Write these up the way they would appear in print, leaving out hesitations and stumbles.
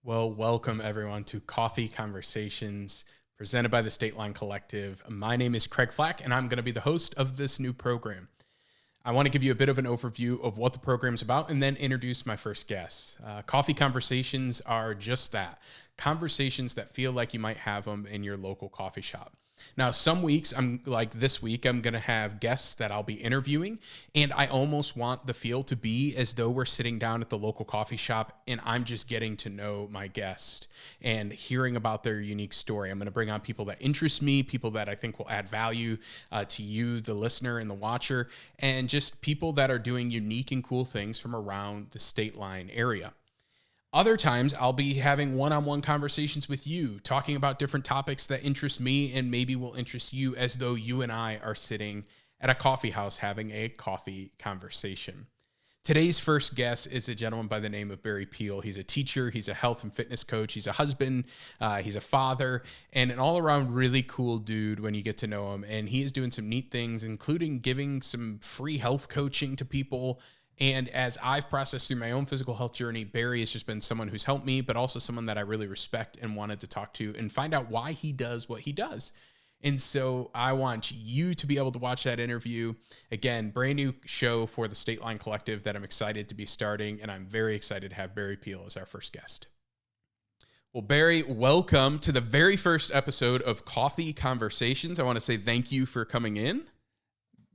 Well, welcome everyone to Coffee Conversations presented by the State Line Collective. My name is Craig Flack, and I'm going to be the host of this new program. I want to give you a bit of an overview of what the program is about and then introduce my first guest. Coffee Conversations are just that, conversations that feel like you might have them in your local coffee shop. Now, some weeks, this week, I'm going to have guests that I'll be interviewing, and I almost want the feel to be as though we're sitting down at the local coffee shop and I'm just getting to know my guest and hearing about their unique story. I'm going to bring on people that interest me, people that I think will add value to you, the listener and the watcher, and just people that are doing unique and cool things from around the State Line area. Other times, I'll be having one-on-one conversations with you, talking about different topics that interest me and maybe will interest you, as though you and I are sitting at a coffee house having a coffee conversation. Today's first guest is a gentleman by the name of Barry Peel. He's a teacher, he's a health and fitness coach, he's a husband, he's a father, and an all-around really cool dude when you get to know him. And he is doing some neat things, including giving some free health coaching to people. And as I've processed through my own physical health journey, Barry has just been someone who's helped me, but also someone that I really respect and wanted to talk to and find out why he does what he does. And so I want you to be able to watch that interview. Again, brand new show for the State Line Collective that I'm excited to be starting, and I'm very excited to have Barry Peel as our first guest. Well, Barry, welcome to the very first episode of Coffee Conversations. I want to say thank you for coming in.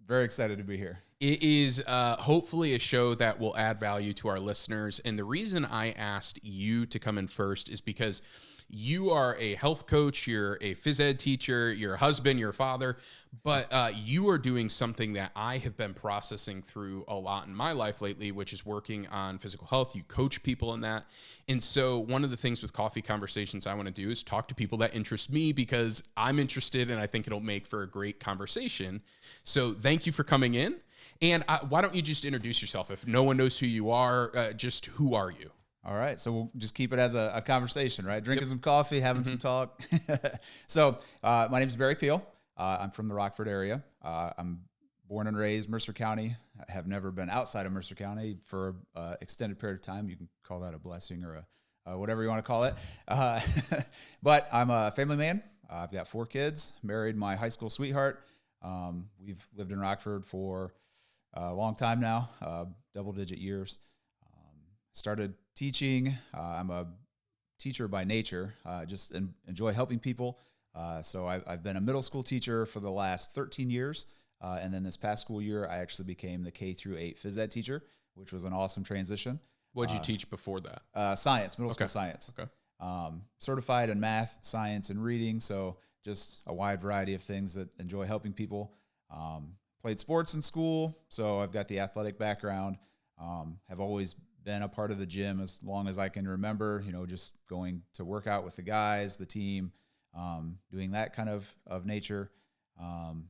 Very excited to be here. It is hopefully a show that will add value to our listeners. And the reason I asked you to come in first is because you are a health coach, you're a phys ed teacher, you're a husband, you're a father, but you are doing something that I have been processing through a lot in my life lately, which is working on physical health. You coach people in that. And so one of the things with Coffee Conversations I want to do is talk to people that interest me because I'm interested and I think it'll make for a great conversation. So thank you for coming in. And why don't you just introduce yourself? If no one knows who you are, just who are you? All right. So we'll just keep it as a conversation, right? Drinking some coffee, having some talk. So my name is Barry Peel. I'm from the Rockford area. I'm born and raised Mercer County. I have never been outside of Mercer County for an extended period of time. You can call that a blessing or whatever you want to call it. But I'm a family man. I've got 4 kids, married my high school sweetheart. We've lived in Rockford for a long time now, double-digit years. Started teaching. I'm a teacher by nature, just enjoy helping people. So I've been a middle school teacher for the last 13 years. And then this past school year, I actually became the K-8 phys ed teacher, which was an awesome transition. What did you teach before that? Science, middle school science. Okay. Certified in math, science, and reading. So just a wide variety of things that enjoy helping people. Played sports in school, so I've got the athletic background. Have always been a part of the gym as long as I can remember, just going to work out with the guys, the team, doing that kind of nature. And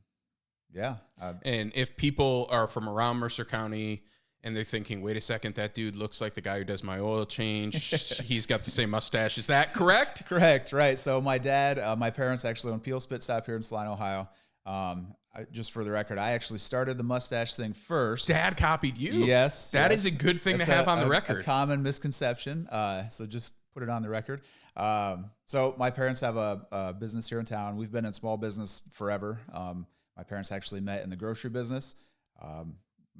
if people are from around Mercer County and they're thinking, wait a second, that dude looks like the guy who does my oil change. He's got the same mustache. Is that correct? Correct, right. So my dad, my parents actually own Peel Spit Stop here in Saline, Ohio. Just for the record, I actually started the mustache thing first. Dad copied you. Yes. That is a good thing to have on the record. A common misconception. So just put it on the record. So my parents have a business here in town. We've been in small business forever. My parents actually met in the grocery business.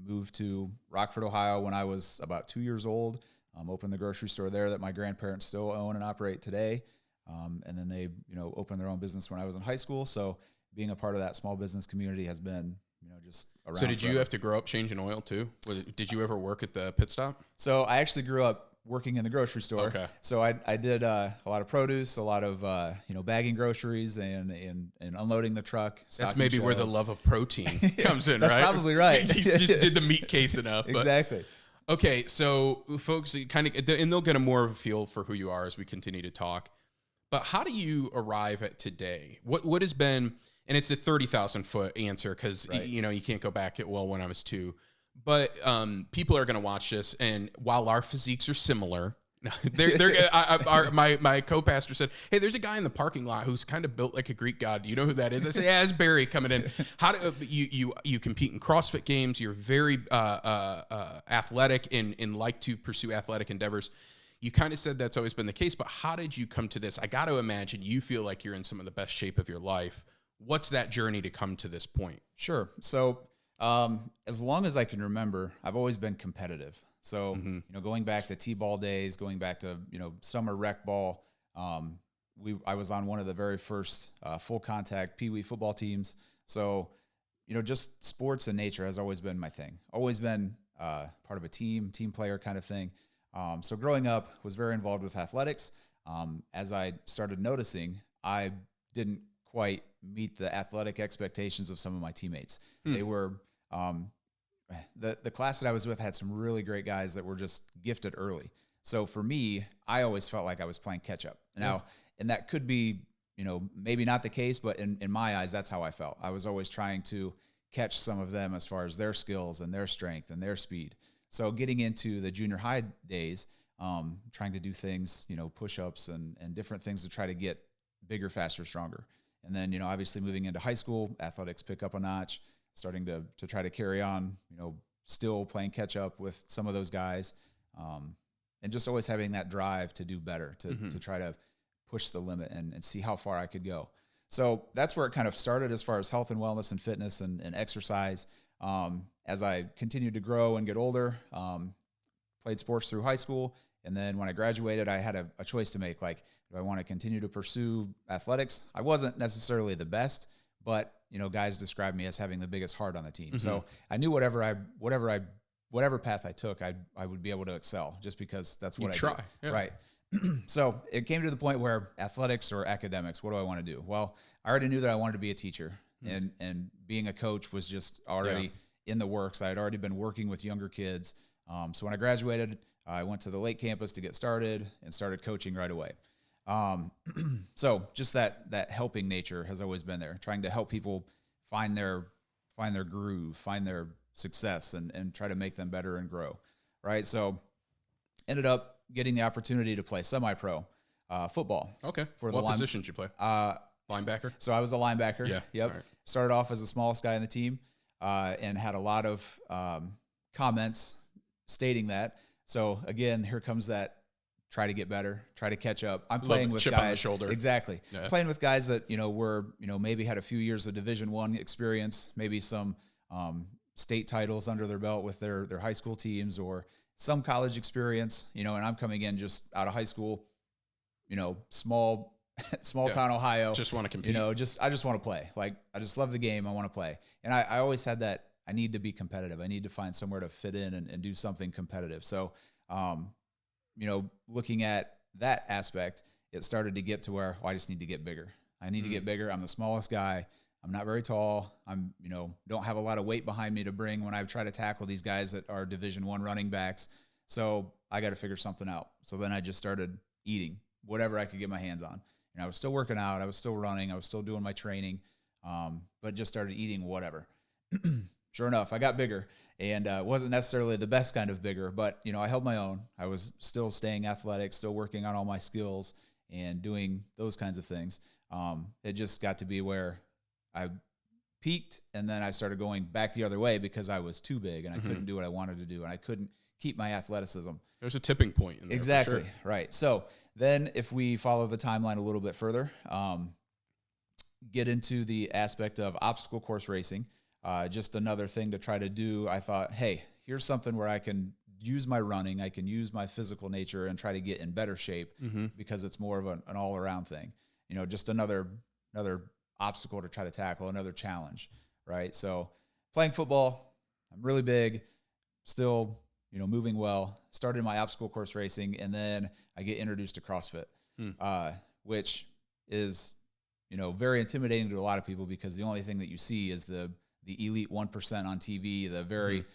Moved to Rockford, Ohio when I was about 2 years old. Opened the grocery store there that my grandparents still own and operate today. And then they, opened their own business when I was in high school. So being a part of that small business community has been, just around. So did you have to grow up changing oil too? Did you ever work at the pit stop? So I actually grew up working in the grocery store. Okay. So I did a lot of produce, a lot of bagging groceries and unloading the truck. That's maybe where the love of protein comes in, That's right? That's probably right. He just did the meat case enough. Exactly. Okay, so folks, and they'll get a more of a feel for who you are as we continue to talk. But how do you arrive at today? What has been? And it's a 30,000 foot answer because, right. You can't go back at, when I was 2. But people are going to watch this. And while our physiques are similar, my co-pastor said, hey, there's a guy in the parking lot who's kind of built like a Greek god. Do you know who that is? I said, yeah, it's Barry coming in. How do you compete in CrossFit games? You're very athletic and like to pursue athletic endeavors. you kind of said that's always been the case, but how did you come to this? I got to imagine you feel like you're in some of the best shape of your life. What's that journey to come to this point? Sure. So as long as I can remember, I've always been competitive. So, going back to T-ball days, going back to, summer rec ball, I was on one of the very first full contact Pee Wee football teams. So, just sports and nature has always been my thing. Always been part of a team player kind of thing. So growing up, was very involved with athletics. As I started noticing, I didn't quite meet the athletic expectations of some of my teammates. They were the class that I was with had some really great guys that were just gifted early. So for me, I always felt like I was playing catch up. Now, and that could be, maybe not the case, but in my eyes, that's how I felt. I was always trying to catch some of them as far as their skills and their strength and their speed. So getting into the junior high days, trying to do things, push-ups and different things to try to get bigger, faster, stronger. And then, obviously moving into high school, athletics pick up a notch, starting to try to carry on, still playing catch up with some of those guys. And just always having that drive to do better, to try to push the limit and see how far I could go. So that's where it kind of started as far as health and wellness and fitness and exercise. As I continued to grow and get older, played sports through high school. And then when I graduated, I had a choice to make. Like, do I want to continue to pursue athletics? I wasn't necessarily the best, but, guys described me as having the biggest heart on the team. So I knew whatever path I took, I would be able to excel just because that's what I try. Yeah. Right. So it came to the point where athletics or academics, what do I want to do? Well, I already knew that I wanted to be a teacher, and being a coach was just already in the works. I had already been working with younger kids. So when I graduated, I went to the Lake campus to get started and started coaching right away. So just that helping nature has always been there, trying to help people find their groove, find their success, and try to make them better and grow. Right. So ended up getting the opportunity to play semi-pro football. Okay. What position did you play? Linebacker? So I was a linebacker. Yeah. Yep. Right. Started off as the smallest guy on the team and had a lot of comments stating that. So again, here comes that try to get better, try to catch up. I'm playing with chip guys. On the shoulder. Exactly. Yeah. Playing with guys that, were, maybe had a few years of Division I experience, maybe some state titles under their belt with their high school teams or some college experience, and I'm coming in just out of high school, small town Ohio. Just want to compete. I just want to play. Like, I just love the game. I want to play. And I always had that. I need to be competitive. I need to find somewhere to fit in and do something competitive. So, looking at that aspect, it started to get to where I just need to get bigger. I need to get bigger. I'm the smallest guy. I'm not very tall. I'm, don't have a lot of weight behind me to bring when I try to tackle these guys that are Division I running backs. So I got to figure something out. So then I just started eating whatever I could get my hands on. I was still working out. I was still running. I was still doing my training, but just started eating whatever. Sure enough, I got bigger and wasn't necessarily the best kind of bigger, but, I held my own. I was still staying athletic, still working on all my skills and doing those kinds of things. It just got to be where I peaked, and then I started going back the other way because I was too big and I couldn't do what I wanted to do, and I couldn't keep my athleticism. There's a tipping point in there. Exactly. For sure. Right. So then if we follow the timeline a little bit further, get into the aspect of obstacle course racing, just another thing to try to do. I thought, hey, here's something where I can use my running, I can use my physical nature and try to get in better shape because it's more of an all-around thing. Just another obstacle to try to tackle, another challenge, right? So playing football, I'm really big, still, moving well, started my obstacle course racing, and then I get introduced to CrossFit, which is, very intimidating to a lot of people because the only thing that you see is the elite 1% on TV, the very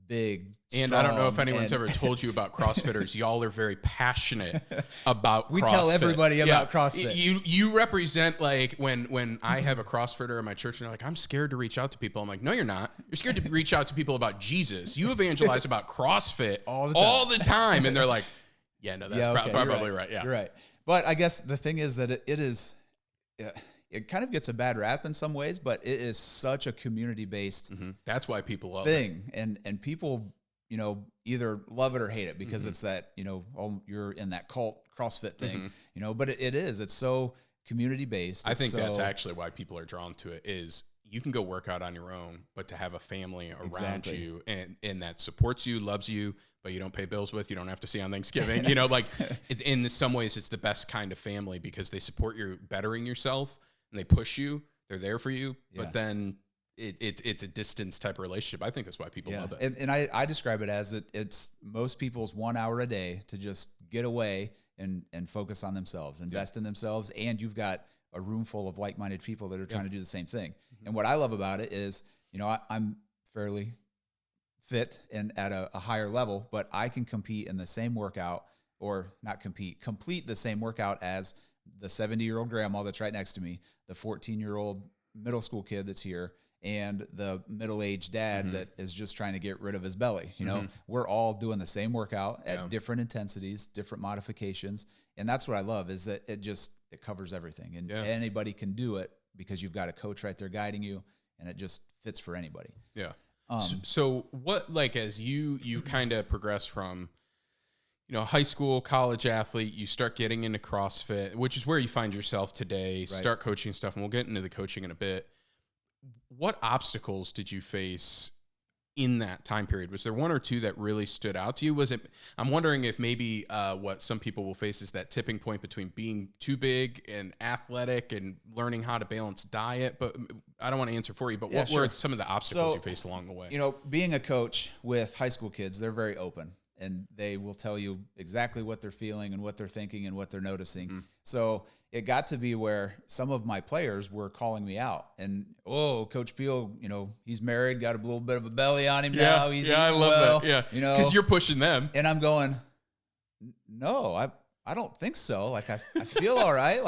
big, and I don't know if anyone's ever told you about CrossFitters. Y'all are very passionate about we CrossFit. Tell everybody about CrossFit. You represent, like, when I have a CrossFitter in my church and they're like, I'm scared to reach out to people. I'm like, no, you're not. You're scared to reach out to people about Jesus. You evangelize about CrossFit all the time. And they're like, yeah, no, that's probably right. Yeah, you're right. But I guess the thing is that it is, it kind of gets a bad rap in some ways, but it is such a community-based That's why people love thing. And people either love it or hate it because it's that, oh, you're in that cult CrossFit thing, but it's so community based. I think that's actually why people are drawn to it is you can go work out on your own, but to have a family around you and that supports you, loves you, but you don't pay bills with, you don't have to see on Thanksgiving, in some ways it's the best kind of family because they support you bettering yourself and they push you, they're there for you, but then it's a distance type of relationship. I think that's why people love it. And I describe it as it's most people's 1 hour a day to just get away and focus on themselves, invest in themselves. And you've got a room full of like-minded people that are trying to do the same thing. And what I love about it is, I'm fairly fit and at a higher level, but I can compete in the same workout or not compete, complete the same workout as the 70-year-old grandma that's right next to me, the 14-year-old middle school kid that's here, and the middle-aged dad that is just trying to get rid of his belly. We're all doing the same workout at different intensities, different modifications. And that's what I love is that it covers everything and anybody can do it because you've got a coach right there guiding you and it just fits for anybody. Yeah. So what, as you kind of progress from, high school, college athlete, you start getting into CrossFit, which is where you find yourself today, start coaching stuff, and we'll get into the coaching in a bit. What obstacles did you face in that time period? Was there one or two that really stood out to you? I'm wondering if maybe what some people will face is that tipping point between being too big and athletic and learning how to balance diet, but I don't want to answer for you, but what were some of the obstacles you faced along the way? Being a coach with high school kids, they're very open and they will tell you exactly what they're feeling and what they're thinking and what they're noticing. So it got to be where some of my players were calling me out and, oh, Coach Peel, he's married, got a little bit of a belly on him now. He's I love that. Yeah. Because you're pushing them. And I'm going, no, I don't think so. I feel all right.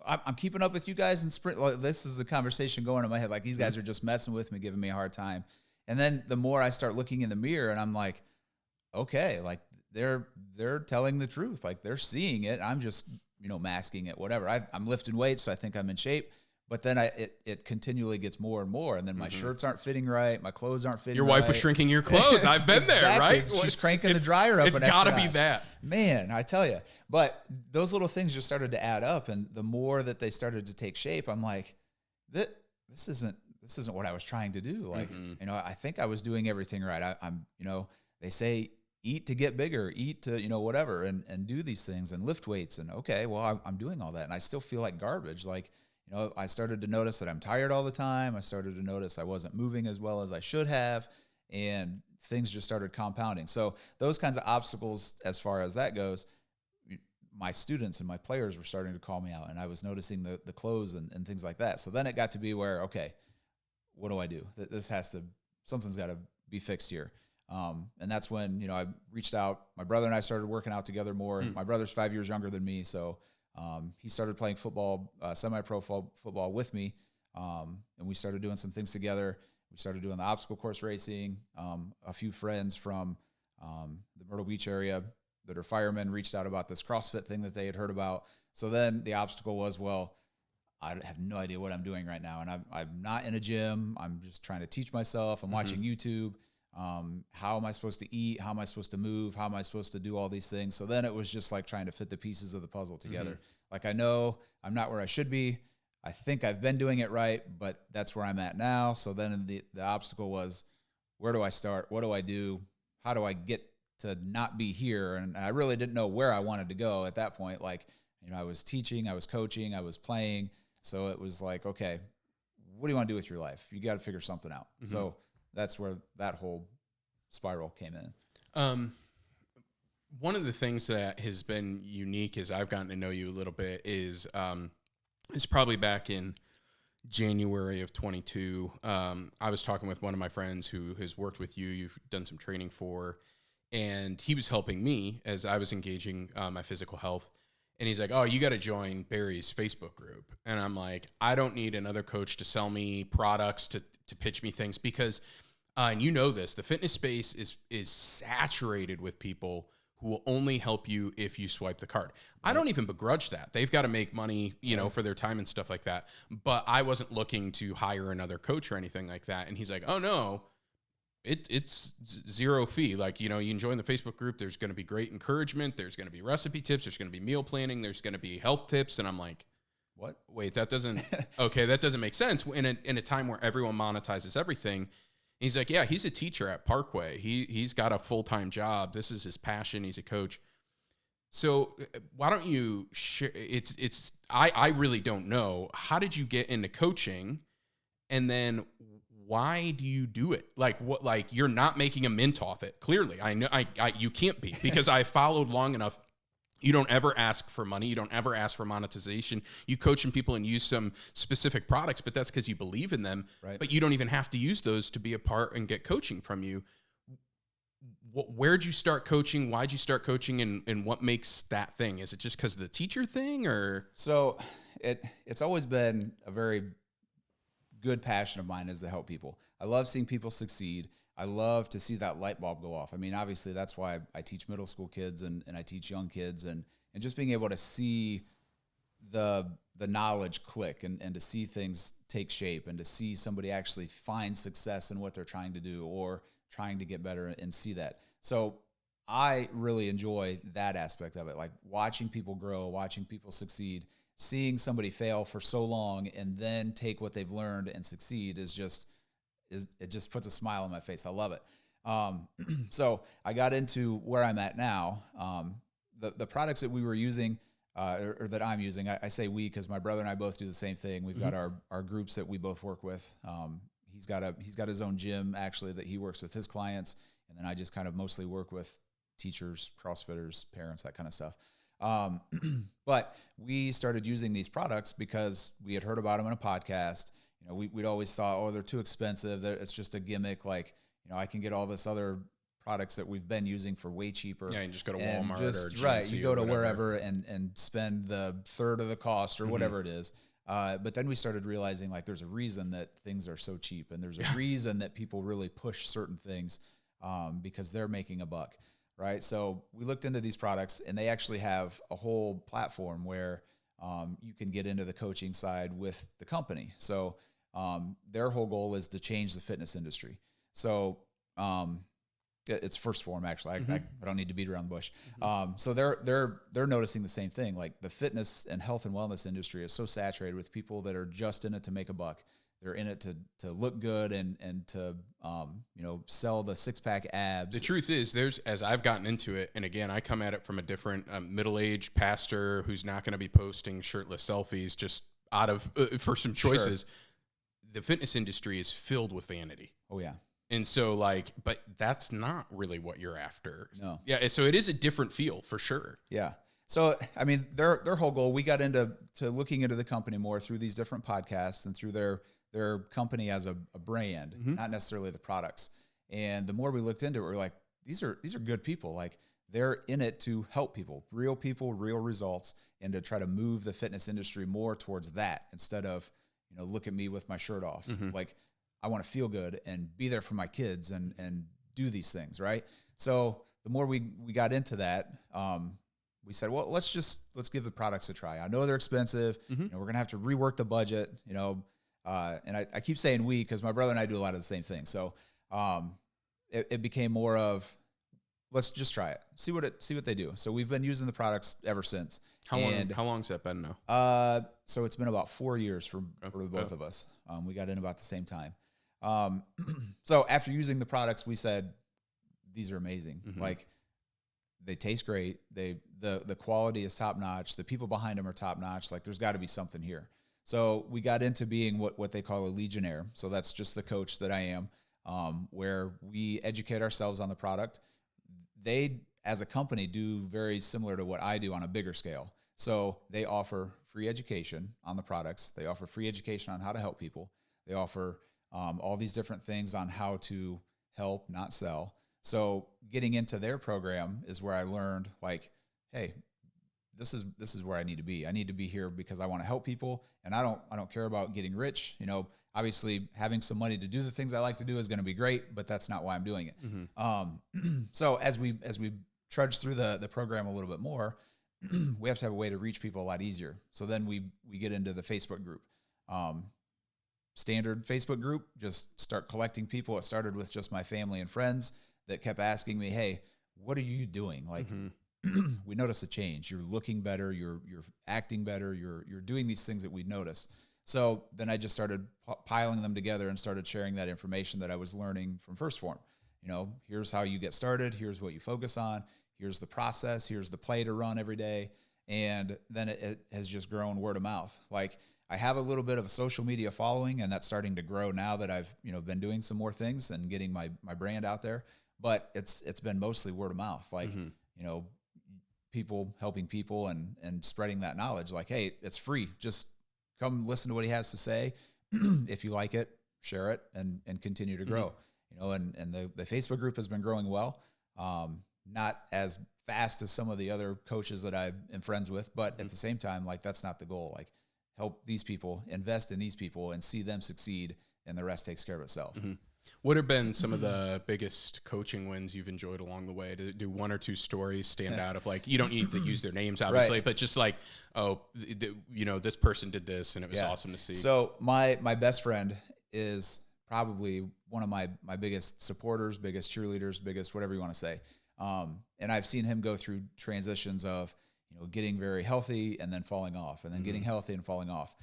I'm keeping up with you guys in sprint. This is a conversation going in my head. These guys are just messing with me, giving me a hard time. And then the more I start looking in the mirror and I'm like, okay, they're telling the truth. They're seeing it. I'm just, masking it, whatever. I'm lifting weights, so I think I'm in shape. But then it continually gets more and more. And then my shirts aren't fitting right. My clothes aren't fitting right. Your wife was shrinking your clothes. I've been there, right? She's cranking the dryer up. It's got to be that. Man, I tell you. But those little things just started to add up. And the more that they started to take shape, I'm like, this isn't what I was trying to do. I think I was doing everything right. I'm they say, eat to get bigger, eat to, whatever, and do these things and lift weights. And okay, well, I'm doing all that. And I still feel like garbage. I started to notice that I'm tired all the time. I started to notice I wasn't moving as well as I should have. And things just started compounding. So those kinds of obstacles, as far as that goes, my students and my players were starting to call me out. And I was noticing the clothes and things like that. So then it got to be where, okay, what do I do? Something's got to be fixed here. And that's when, I reached out. My brother and I started working out together more. My brother's 5 years younger than me. So he started playing football, semi-pro football with me. And we started doing some things together. We started doing the obstacle course racing. A few friends from the Myrtle Beach area that are firemen reached out about this CrossFit thing that they had heard about. So then the obstacle was, well, I have no idea what I'm doing right now. And I'm not in a gym. I'm just trying to teach myself. I'm watching YouTube. How am I supposed to eat? How am I supposed to move? How am I supposed to do all these things? So then it was just trying to fit the pieces of the puzzle together. I know I'm not where I should be. I think I've been doing it right, but that's where I'm at now. So then the obstacle was, where do I start? What do I do? How do I get to not be here? And I really didn't know where I wanted to go at that point. I was teaching, I was coaching, I was playing. So it was okay, what do you want to do with your life? You got to figure something out. So that's where that whole spiral came in. One of the things that has been unique as I've gotten to know you a little bit is probably back in January of 22. I was talking with one of my friends who has worked with you. You've done some training for, and he was helping me as I was engaging my physical health. And he's like, oh, you got to join Barry's Facebook group. And I'm like, I don't need another coach to sell me products, to pitch me things, because and the fitness space is saturated with people who will only help you if you swipe the card. Right. I don't even begrudge that. They've got to make money, for their time and stuff like that. But I wasn't looking to hire another coach or anything like that. And he's like, oh no, it's zero fee. Like, you join the Facebook group, there's going to be great encouragement. There's going to be recipe tips. There's going to be meal planning. There's going to be health tips. And I'm like, What? wait, that doesn't make sense in a time where everyone monetizes everything. And he's like, yeah, he's a teacher at Parkway. He's got a full-time job. This is his passion. He's a coach. So why don't you share? I really don't know. How did you get into coaching? And then why do you do it? Like, what, like, you're not making a mint off it. Clearly, I know you can't be, because I followed long enough. You don't ever ask for money. You don't ever ask for monetization. You coach some people and use some specific products, but that's because you believe in them. Right. But you don't even have to use those to be a part and get coaching from you. Where'd you start coaching? Why'd you start coaching? And what makes that thing? Is it just because of the teacher thing, or? So it's always been a very good passion of mine, is to help people. I love seeing people succeed. I love to see that light bulb go off. I mean, obviously that's why I teach middle school kids and I teach young kids, and just being able to see the knowledge click and to see things take shape and to see somebody actually find success in what they're trying to do or trying to get better and see that. So I really enjoy that aspect of it, like watching people grow, watching people succeed. Seeing somebody fail for so long and then take what they've learned and succeed it just puts a smile on my face. I love it. So I got into where I'm at now. The products that we were using, or that I'm using, I say we because my brother and I both do the same thing. We've got our groups that we both work with. He's got his own gym actually that he works with his clients, and then I just kind of mostly work with teachers, CrossFitters, parents, that kind of stuff. But we started using these products because we had heard about them in a podcast. We'd always thought, oh, they're too expensive. It's just a gimmick. Like, I can get all this other products that we've been using for way cheaper. Yeah, and just go to Walmart or GNC, right. You go to whatever. wherever and spend the third of the cost or whatever it is. But then we started realizing, like, there's a reason that things are so cheap, and there's a reason that people really push certain things because they're making a buck. Right. So we looked into these products, and they actually have a whole platform where you can get into the coaching side with the company. So their whole goal is to change the fitness industry. So it's First Form, actually. I don't need to beat around the bush. So they're noticing the same thing. Like, the fitness and health and wellness industry is so saturated with people that are just in it to make a buck. They're in it to look good and to sell the 6-pack abs. The truth is, as I've gotten into it, and again, I come at it from a different middle-aged pastor who's not going to be posting shirtless selfies just out of for some choices. Sure. The fitness industry is filled with vanity. Oh yeah. And so, but that's not really what you're after. No. Yeah. So it is a different feel for sure. Yeah. So, I mean, their whole goal, we got into looking into the company more through these different podcasts and through their company as a brand, not necessarily the products. And the more we looked into it, we're like, these are good people. Like, they're in it to help people, real results, and to try to move the fitness industry more towards that instead of, look at me with my shirt off. Like, I want to feel good and be there for my kids and do these things. Right. So the more we got into that, we said, well, let's give the products a try. I know they're expensive. We're going to have to rework the budget, and I keep saying we, because my brother and I do a lot of the same thing. So it became more of, let's just try it, see what they do. So we've been using the products ever since. How long's that been now? So it's been about 4 years for the both of us. We got in about the same time. So after using the products, we said, these are amazing. Like, they taste great. The quality is top notch. The people behind them are top notch. Like, there's got to be something here. So we got into being what they call a Legionnaire. So that's just the coach that I am, where we educate ourselves on the product. They, as a company, do very similar to what I do on a bigger scale. So they offer free education on the products. They offer free education on how to help people. They offer all these different things on how to help, not sell. So getting into their program is where I learned, like, hey, this is where I need to be. I need to be here because I want to help people, and I don't care about getting rich. Obviously having some money to do the things I like to do is going to be great, but that's not why I'm doing it. So as we trudge through the program a little bit more, we have to have a way to reach people a lot easier. So then we get into the Facebook group. standard Facebook group, just start collecting people. It started with just my family and friends that kept asking me, hey, what are you doing? Like, we noticed a change. You're looking better. You're acting better. You're doing these things that we noticed. So then I just started piling them together and started sharing that information that I was learning from First Form. You know, here's how you get started. Here's what you focus on. Here's the process. Here's the play to run every day. And then it has just grown word of mouth. Like, I have a little bit of a social media following, and that's starting to grow now that I've, been doing some more things and getting my brand out there. But it's been mostly word of mouth. Like, people helping people and spreading that knowledge. Like, hey, it's free. Just come listen to what he has to say. If you like it, share it and continue to grow. And the Facebook group has been growing well. Not as fast as some of the other coaches that I am friends with, but at the same time, like, that's not the goal. Like, help these people, invest in these people, and see them succeed, and the rest takes care of itself. What have been some of the biggest coaching wins you've enjoyed along the way? Do one or two stories stand out of, like, you don't need to use their names, obviously, but just like, this person did this and it was awesome to see. So my best friend is probably one of my biggest supporters, biggest cheerleaders, biggest whatever you want to say. And I've seen him go through transitions of, getting very healthy and then falling off, and then getting healthy and falling off.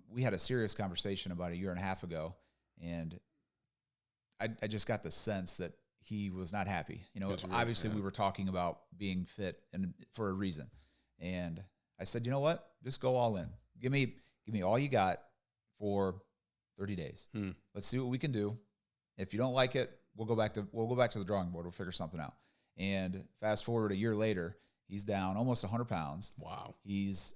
We had a serious conversation about a year and a half ago, and I just got the sense that he was not happy. Obviously we were talking about being fit and for a reason. And I said, you know what? Just go all in. Give me all you got for 30 days. Let's see what we can do. If you don't like it, we'll go back to the drawing board. We'll figure something out. And fast forward a year later, he's down almost 100 pounds. Wow. He's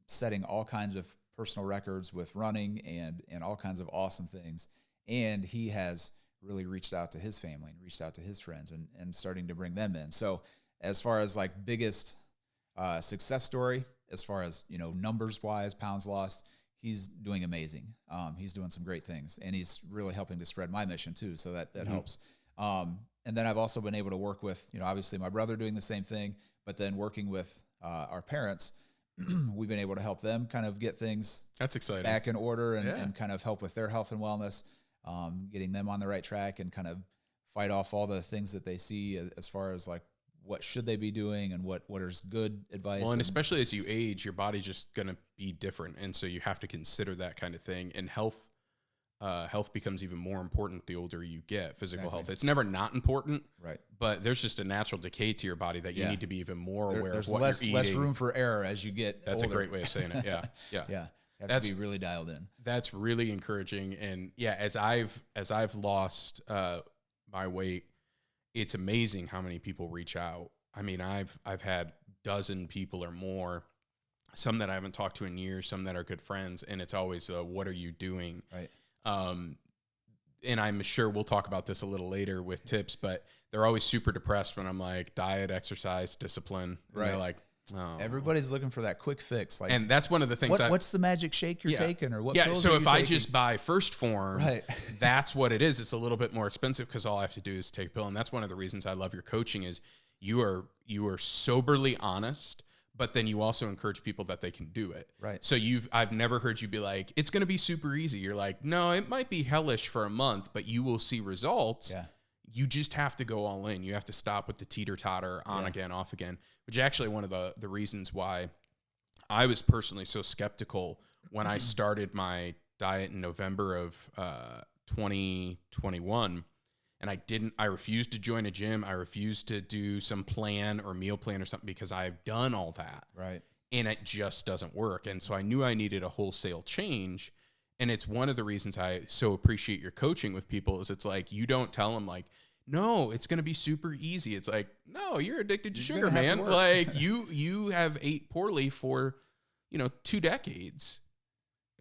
setting all kinds of personal records with running and all kinds of awesome things. And he has really reached out to his family and reached out to his friends and starting to bring them in. So as far as like biggest success story, as far as, numbers wise, pounds lost, he's doing amazing. He's doing some great things, and he's really helping to spread my mission too. So that helps. And then I've also been able to work with, obviously my brother doing the same thing, but then working with our parents, we've been able to help them kind of get things that's exciting back in order and kind of help with their health and wellness, getting them on the right track and kind of fight off all the things that they see as far as like what should they be doing and what is good advice. Well, and especially as you age, your body's just going to be different. And so you have to consider that kind of thing. And health becomes even more important the older you get, physical health. It's never not important, right? But there's just a natural decay to your body that you need to be even more aware of what less, you're eating. Less room for error as you get That's older. a great way of saying it. Yeah. You have to be really dialed in. That's really encouraging. And as I've lost my weight, it's amazing how many people reach out. I mean, I've had dozen people or more, some that I haven't talked to in years, some that are good friends, and it's always, what are you doing? Right. And I'm sure we'll talk about this a little later with tips, but they're always super depressed when I'm like diet, exercise, discipline. And right. They're like, oh. Everybody's looking for that quick fix. Like, and that's one of the things. What's the magic shake you're taking, or what? Pills So are if you I taking? just buy First Form, right. That's what it is. It's a little bit more expensive because all I have to do is take a pill. And that's one of the reasons I love your coaching is you are soberly honest, but then you also encourage people that they can do it. Right. So I've never heard you be like, it's going to be super easy. You're like, no, it might be hellish for a month, but you will see results. Yeah. You just have to go all in. You have to stop with the teeter-totter, on again, off again, which is actually one of the reasons why I was personally so skeptical when I started my diet in November of 2021. And I refused to join a gym. I refused to do some plan or meal plan or something because I've done all that. Right. And it just doesn't work. And so I knew I needed a wholesale change. And it's one of the reasons I so appreciate your coaching with people is it's like, you don't tell them like, no, it's going to be super easy. It's like, no, you're addicted to sugar, man. Like you have ate poorly for, 2 decades.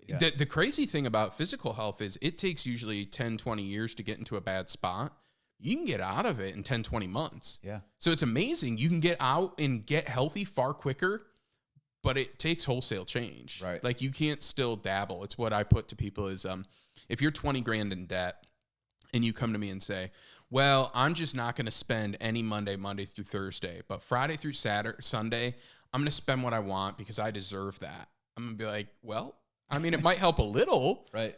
Yeah. The crazy thing about physical health is it takes usually 10, 20 years to get into a bad spot. You can get out of it in 10, 20 months. Yeah. So it's amazing. You can get out and get healthy far quicker, but it takes wholesale change. Right. Like you can't still dabble. It's what I put to people is if you're 20 grand in debt and you come to me and say, well, I'm just not going to spend any Monday through Thursday, but Friday through Sunday, I'm going to spend what I want because I deserve that. I'm going to be like, well, I mean, it might help a little, right?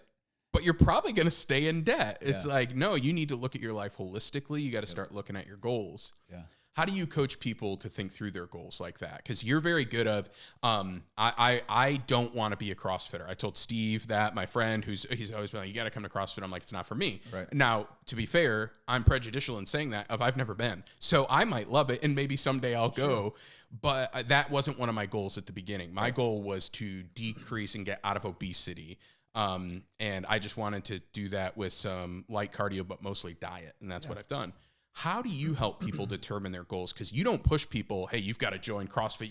but you're probably going to stay in debt. It's Yeah. like, no, you need to look at your life holistically. You got to start looking at your goals. Yeah. How do you coach people to think through their goals like that? Because you're very good of, I don't want to be a CrossFitter. I told Steve that, my friend, he's always been like, you got to come to CrossFit. I'm like, it's not for me. Right. Now, to be fair, I'm prejudicial in saying that I've never been. So I might love it, and maybe someday I'll go. But that wasn't one of my goals at the beginning. My goal was to decrease and get out of obesity. And I just wanted to do that with some light cardio, but mostly diet. And that's what I've done. How do you help people determine their goals? Because you don't push people, hey, you've got to join CrossFit.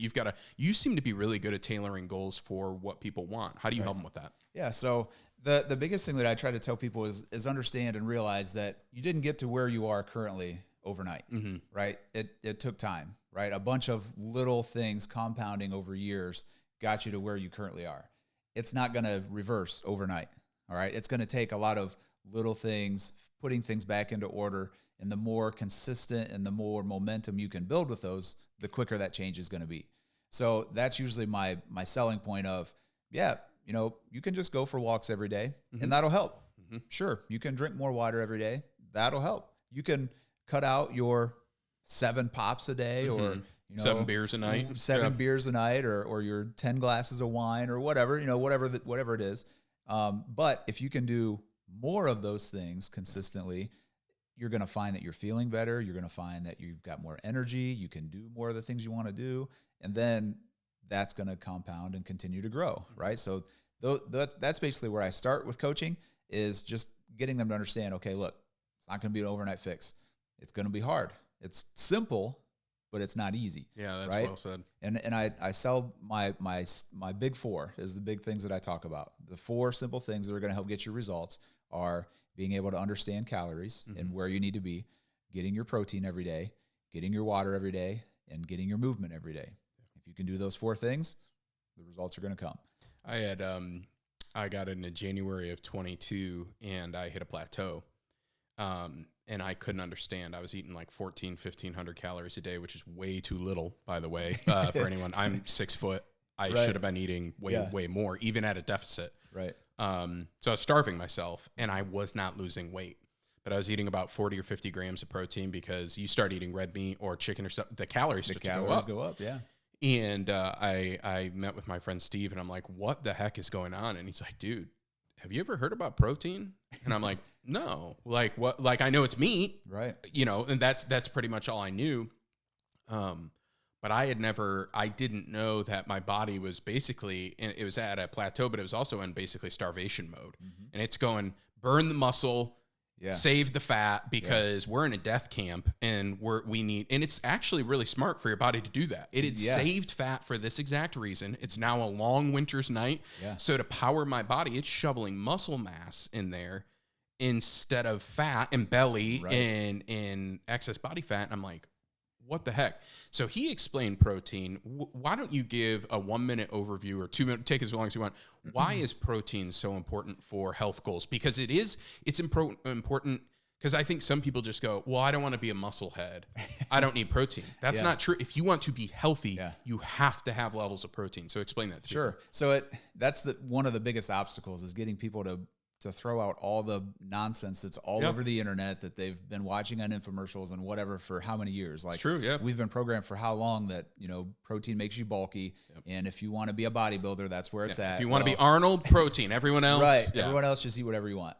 You seem to be really good at tailoring goals for what people want. How do you help them with that? Yeah. So the biggest thing that I try to tell people is understand and realize that you didn't get to where you are currently overnight, right? It took time, right? A bunch of little things compounding over years got you to where you currently are. It's not going to reverse overnight. All right. It's going to take a lot of little things, putting things back into order. And the more consistent and the more momentum you can build with those, the quicker that change is going to be. So that's usually my selling point of, you can just go for walks every day and that'll help. Sure. You can drink more water every day. That'll help. You can cut out your 7 pops a day or 7 beers a night, 7 beers a night, or your 10 glasses of wine or whatever, whatever it is. But if you can do more of those things consistently, you're going to find that you're feeling better. You're going to find that you've got more energy. You can do more of the things you want to do. And then that's going to compound and continue to grow, right? So that's basically where I start with coaching, is just getting them to understand, okay, look, it's not going to be an overnight fix. It's going to be hard. It's simple, but it's not easy. Yeah, that's right? well said. And I sell my big 4 is the big things that I talk about. The 4 simple things that are going to help get you results are being able to understand calories and where you need to be, getting your protein every day, getting your water every day, and getting your movement every day. If you can do those 4 things, the results are going to come. I got into January of 22 and I hit a plateau. And I couldn't understand. I was eating like 1,500 calories a day, which is way too little, by the way, for anyone. I'm 6 foot. I should have been eating way more, even at a deficit. Right. So I was starving myself and I was not losing weight, but I was eating about 40 or 50 grams of protein, because you start eating red meat or chicken or stuff, the calories go up. Yeah. And I met with my friend Steve and I'm like, what the heck is going on? And he's like, dude, have you ever heard about protein? And I'm like, no, like what? Like, I know it's meat, right? And that's pretty much all I knew. But I didn't know that my body was basically, it was at a plateau, but it was also in basically starvation mode. And it's going, burn the muscle, save the fat, because we're in a death camp and and it's actually really smart for your body to do that. It had saved fat for this exact reason. It's now a long winter's night. Yeah. So to power my body, it's shoveling muscle mass in there instead of fat and belly and excess body fat. And I'm like, what the heck? So he explained protein. Why don't you give a 1-minute overview or 2 minute, take as long as you want. Why is protein so important for health goals? Because it's important because I think some people just go, well, I don't want to be a musclehead. I don't need protein. That's not true. If you want to be healthy, you have to have levels of protein. So explain that to people. Sure. So that's one of the biggest obstacles, is getting people to throw out all the nonsense that's all over the internet that they've been watching on infomercials and whatever for how many years. Like, it's true, yeah. We've been programmed for how long that, protein makes you bulky. And if you want to be a bodybuilder, that's where it's at. If you want to be Arnold, protein. Everyone else. Right. Yeah. Everyone else just eat whatever you want,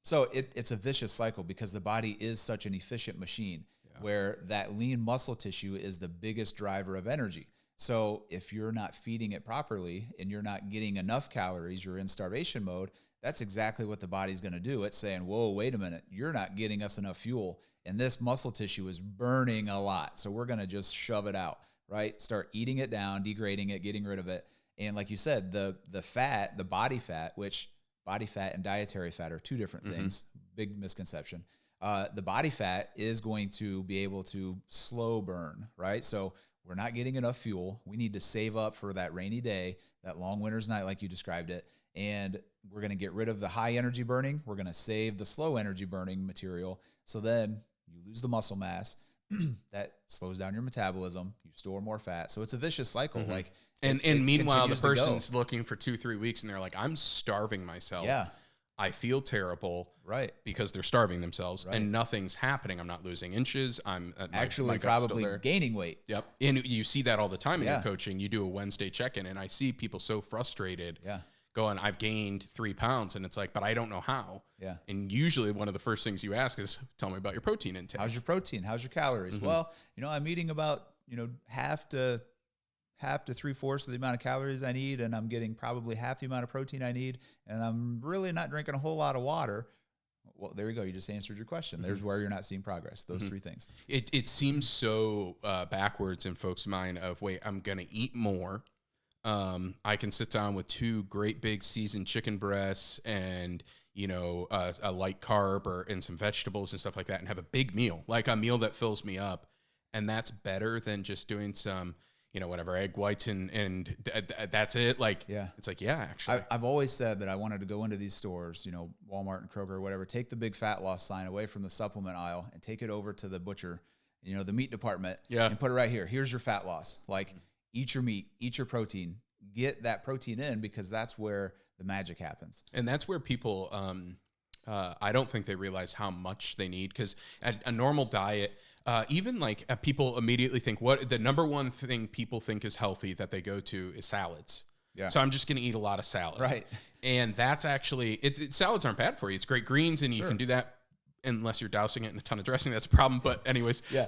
So it's a vicious cycle, because the body is such an efficient machine where that lean muscle tissue is the biggest driver of energy. So if you're not feeding it properly and you're not getting enough calories, you're in starvation mode, that's exactly what the body's going to do. It's saying, whoa, wait a minute, you're not getting us enough fuel, and this muscle tissue is burning a lot. So we're going to just shove it out, right? Start eating it down, degrading it, getting rid of it. And like you said, the fat, the body fat, which body fat and dietary fat are 2 different things, big misconception. The body fat is going to be able to slow burn, right? So we're not getting enough fuel. We need to save up for that rainy day, that long winter's night, like you described it. And we're going to get rid of the high energy burning. We're going to save the slow energy burning material. So then you lose the muscle mass. that slows down your metabolism. You store more fat. So it's a vicious cycle. Like, And it meanwhile, the continues to go. person's looking for 2-3 weeks and they're like, I'm starving myself. Yeah. I feel terrible. Right. Because they're starving themselves Right. and nothing's happening. I'm not losing inches. I'm Actually my gut's still probably there. gaining weight. Yep. And you see that all the time in Yeah. your coaching. You do a Wednesday check-in and I see people so frustrated Yeah. going, I've gained 3 pounds. And it's like, but I don't know how. Yeah. And usually one of the first things you ask is, tell me about your protein intake. How's your protein? How's your calories? Well, I'm eating about, half to 3/4 of the amount of calories I need. And I'm getting probably half the amount of protein I need. And I'm really not drinking a whole lot of water. Well, there you go. You just answered your question. There's where you're not seeing progress. Those 3 things. It seems so backwards in folks' mind of, wait, I'm going to eat more. I can sit down with 2 great big seasoned chicken breasts and, a light carb and some vegetables and stuff like that and have a big meal, like a meal that fills me up. And that's better than just doing some, whatever, egg whites and that's it. Like, Yeah. it's like, yeah, actually. I've always said that I wanted to go into these stores, Walmart and Kroger or whatever, take the big fat loss sign away from the supplement aisle and take it over to the butcher, the meat department, Yeah. and put it right here. Here's your fat loss. Like, eat your meat, eat your protein, get that protein in, because that's where the magic happens. And that's where people, I don't think they realize how much they need, because a normal diet, even like people immediately think what the number one thing people think is healthy that they go to is salads. Yeah. So I'm just going to eat a lot of salad. Right. And that's actually, salads aren't bad for you. It's great greens and you Sure. can do that unless you're dousing it in a ton of dressing. That's a problem. But anyways, Yeah.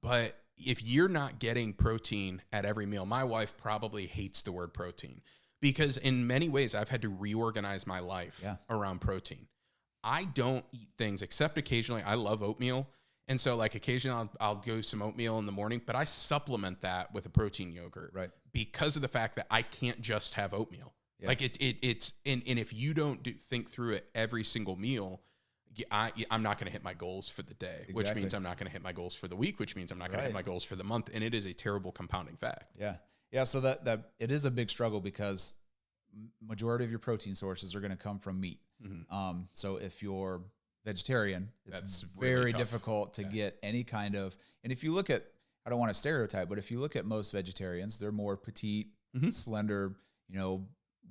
But if you're not getting protein at every meal, my wife probably hates the word protein, because in many ways I've had to reorganize my life Yeah. around protein. I don't eat things except occasionally. I love oatmeal. And so like occasionally I'll go some oatmeal in the morning, but I supplement that with a protein yogurt, Right. because of the fact that I can't just have oatmeal. Yeah. Like it's, and if you don't think through it every single meal, I'm not going to hit my goals for the day, which Exactly. means I'm not going to hit my goals for the week, which means I'm not going to hit Right. my goals for the month. And it is a terrible compounding fact. Yeah. Yeah. So that it is a big struggle, because majority of your protein sources are going to come from meat. So if you're vegetarian, it's That's really very tough. difficult to get any kind of, and if you look at, I don't want to stereotype, but if you look at most vegetarians, they're more petite, slender,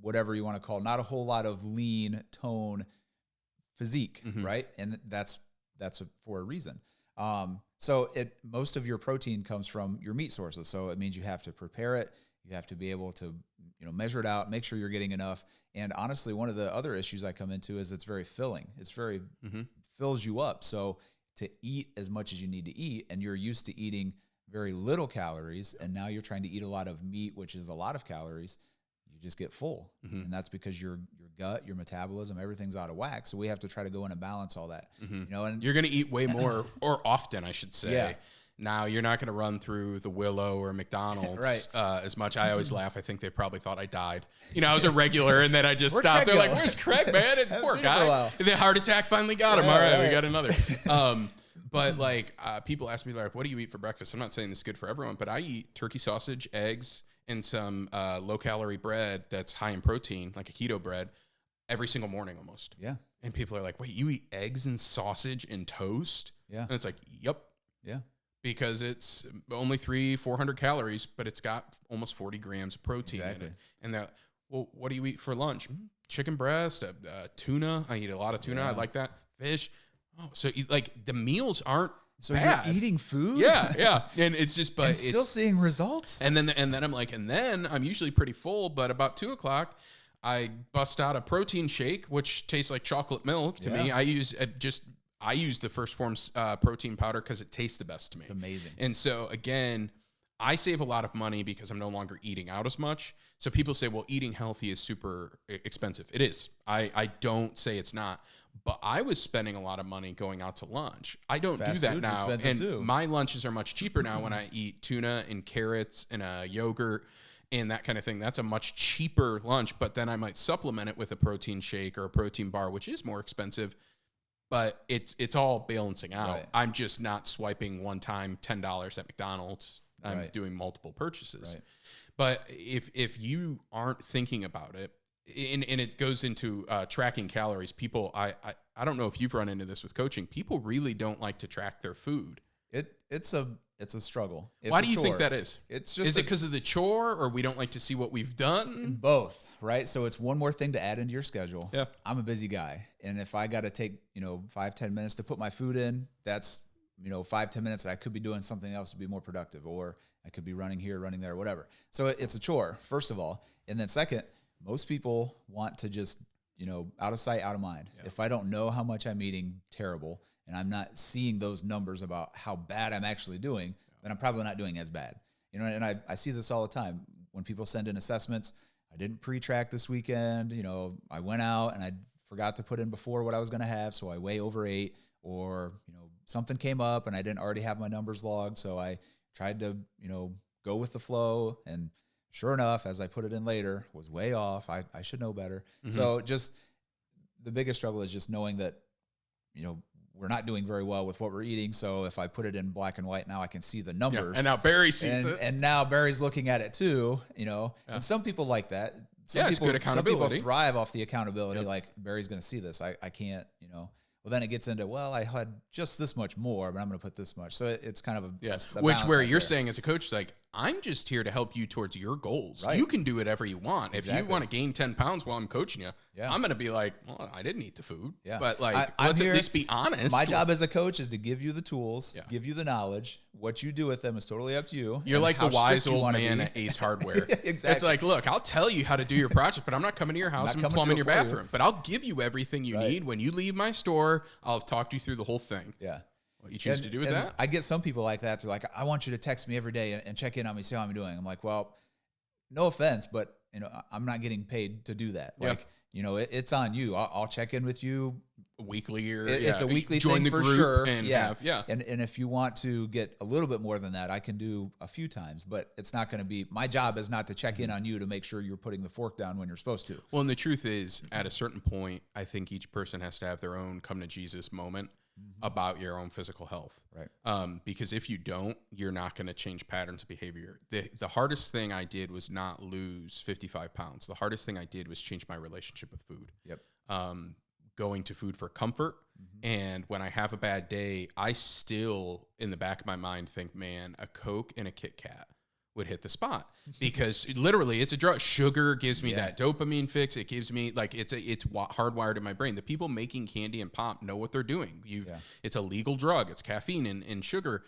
whatever you want to call, not a whole lot of lean tone physique, right? And that's for a reason. So most of your protein comes from your meat sources. So it means you have to prepare it. You have to be able to, measure it out, make sure you're getting enough. And honestly, one of the other issues I come into is it's very filling. It's very fills you up. So to eat as much as you need to eat, and you're used to eating very little calories, and now you're trying to eat a lot of meat, which is a lot of calories, you just get full. And that's because your gut, your metabolism, everything's out of whack. So we have to try to go in and balance all that. And You're going to eat way more, or often, I should say. Yeah. Now, you're not going to run through the Willow or McDonald's Right. As much. I always laugh. I think they probably thought I died. I was a regular, and then I just Where'd stopped. Craig They're like, go? where's Craig, man? And Haven't poor seen him for a guy. while. The heart attack finally got him. Yeah, All right, yeah. we got another. But like people ask me, like, what do you eat for breakfast? I'm not saying this is good for everyone, but I eat turkey sausage, eggs, and some low-calorie bread that's high in protein, like a keto bread, every single morning almost. yeah, And people are like, wait, you eat eggs and sausage and toast? yeah, And it's like, yep. yeah, Because it's only 400 calories, but it's got almost 40 grams of protein in Exactly. it. And that, well, what do you eat for lunch? Chicken breast, tuna. I eat a lot of tuna. I Yeah. like that. Fish. Oh, so like the meals aren't So bad. you're eating food? Yeah, yeah. And it's just, but And it's still seeing results? and then I'm like, and then I'm usually pretty full, but about 2:00, I bust out a protein shake, which tastes like chocolate milk to me. Yeah. I use the First Form's protein powder because it tastes the best to me. It's amazing. And so again, I save a lot of money because I'm no longer eating out as much. So people say, well, eating healthy is super expensive. It is. I don't say it's not. But I was spending a lot of money going out to lunch. I don't Fast do that food's now. expensive And too. my lunches are much cheaper now when I eat tuna and carrots and a yogurt and that kind of thing. That's a much cheaper lunch. But then I might supplement it with a protein shake or a protein bar, which is more expensive. But it's all balancing out. Right. I'm just not swiping one time $10 at McDonald's. I'm Right. doing multiple purchases. Right. But if you aren't thinking about it, and it goes into tracking calories, people, I don't know if you've run into this with coaching. People really don't like to track their food. It's a struggle. It's Why a do you think chore. that is? It's just Is it because of the chore, or we don't like to see what we've done? both, right? So it's one more thing to add into your schedule. Yeah. I'm a busy guy. And if I got to take, 5-10 minutes to put my food in, that's, 5-10 minutes that I could be doing something else to be more productive, or I could be running here, running there, whatever. So it's a chore, first of all. And then second, most people want to just, out of sight, out of mind. Yeah. If I don't know how much I'm eating terrible and I'm not seeing those numbers about how bad I'm actually doing, then I'm probably not doing as bad. And I see this all the time when people send in assessments. I didn't pre-track this weekend. I went out and I forgot to put in before what I was going to have, so I way overate, or something came up and I didn't already have my numbers logged, so I tried to go with the flow, and sure enough, as I put it in later, was way off. I should know better. Mm-hmm. So just the biggest struggle is just knowing that we're not doing very well with what we're eating. So if I put it in black and white, now I can see the numbers. Yeah, and now Barry sees it. And now Barry's looking at it too, and some people like that. Some it's good accountability. Some people thrive off the accountability. Yep. Like, Barry's going to see this. I can't, well, then it gets into, I had just this much more, but I'm going to put this much. So it's kind of a which where you're saying as a coach, like, I'm just here to help you towards your goals. Right. You can do whatever you want. Exactly. If you want to gain 10 pounds while I'm coaching you, I'm going to be like, well, I didn't eat the food. Yeah. But let's at least be honest. My job as a coach is to give you the tools, give you the knowledge. What you do with them is totally up to you. You're like the wise old man at Ace Hardware. Exactly. It's like, look, I'll tell you how to do your project, but I'm not coming to your house and plumbing your bathroom. But I'll give you everything you need. When you leave my store, I'll have talked you through the whole thing. Yeah. What you choose to do with that? I get some people like that. They're like, I want you to text me every day and check in on me, see how I'm doing. I'm like, well, no offense, but I'm not getting paid to do that. Like, it's on you. I'll check in with you weekly, or it's a weekly join thing the for group sure. And and if you want to get a little bit more than that, I can do a few times, but it's not going to be, my job is not to check in on you to make sure you're putting the fork down when you're supposed to. Well, and the truth is, at a certain point, I think each person has to have their own come to Jesus moment about your own physical health. Right. Because if you don't, you're not going to change patterns of behavior. The hardest thing I did was not lose 55 pounds. The hardest thing I did was change my relationship with food. Yep. Going to food for comfort. And when I have a bad day, I still, in the back of my mind, think, man, a Coke and a Kit Kat would hit the spot, because literally it's a drug. Sugar gives me that dopamine fix. It gives me, like, it's hardwired in my brain. The people making candy and pop know what they're doing. It's a legal drug. It's caffeine and sugar.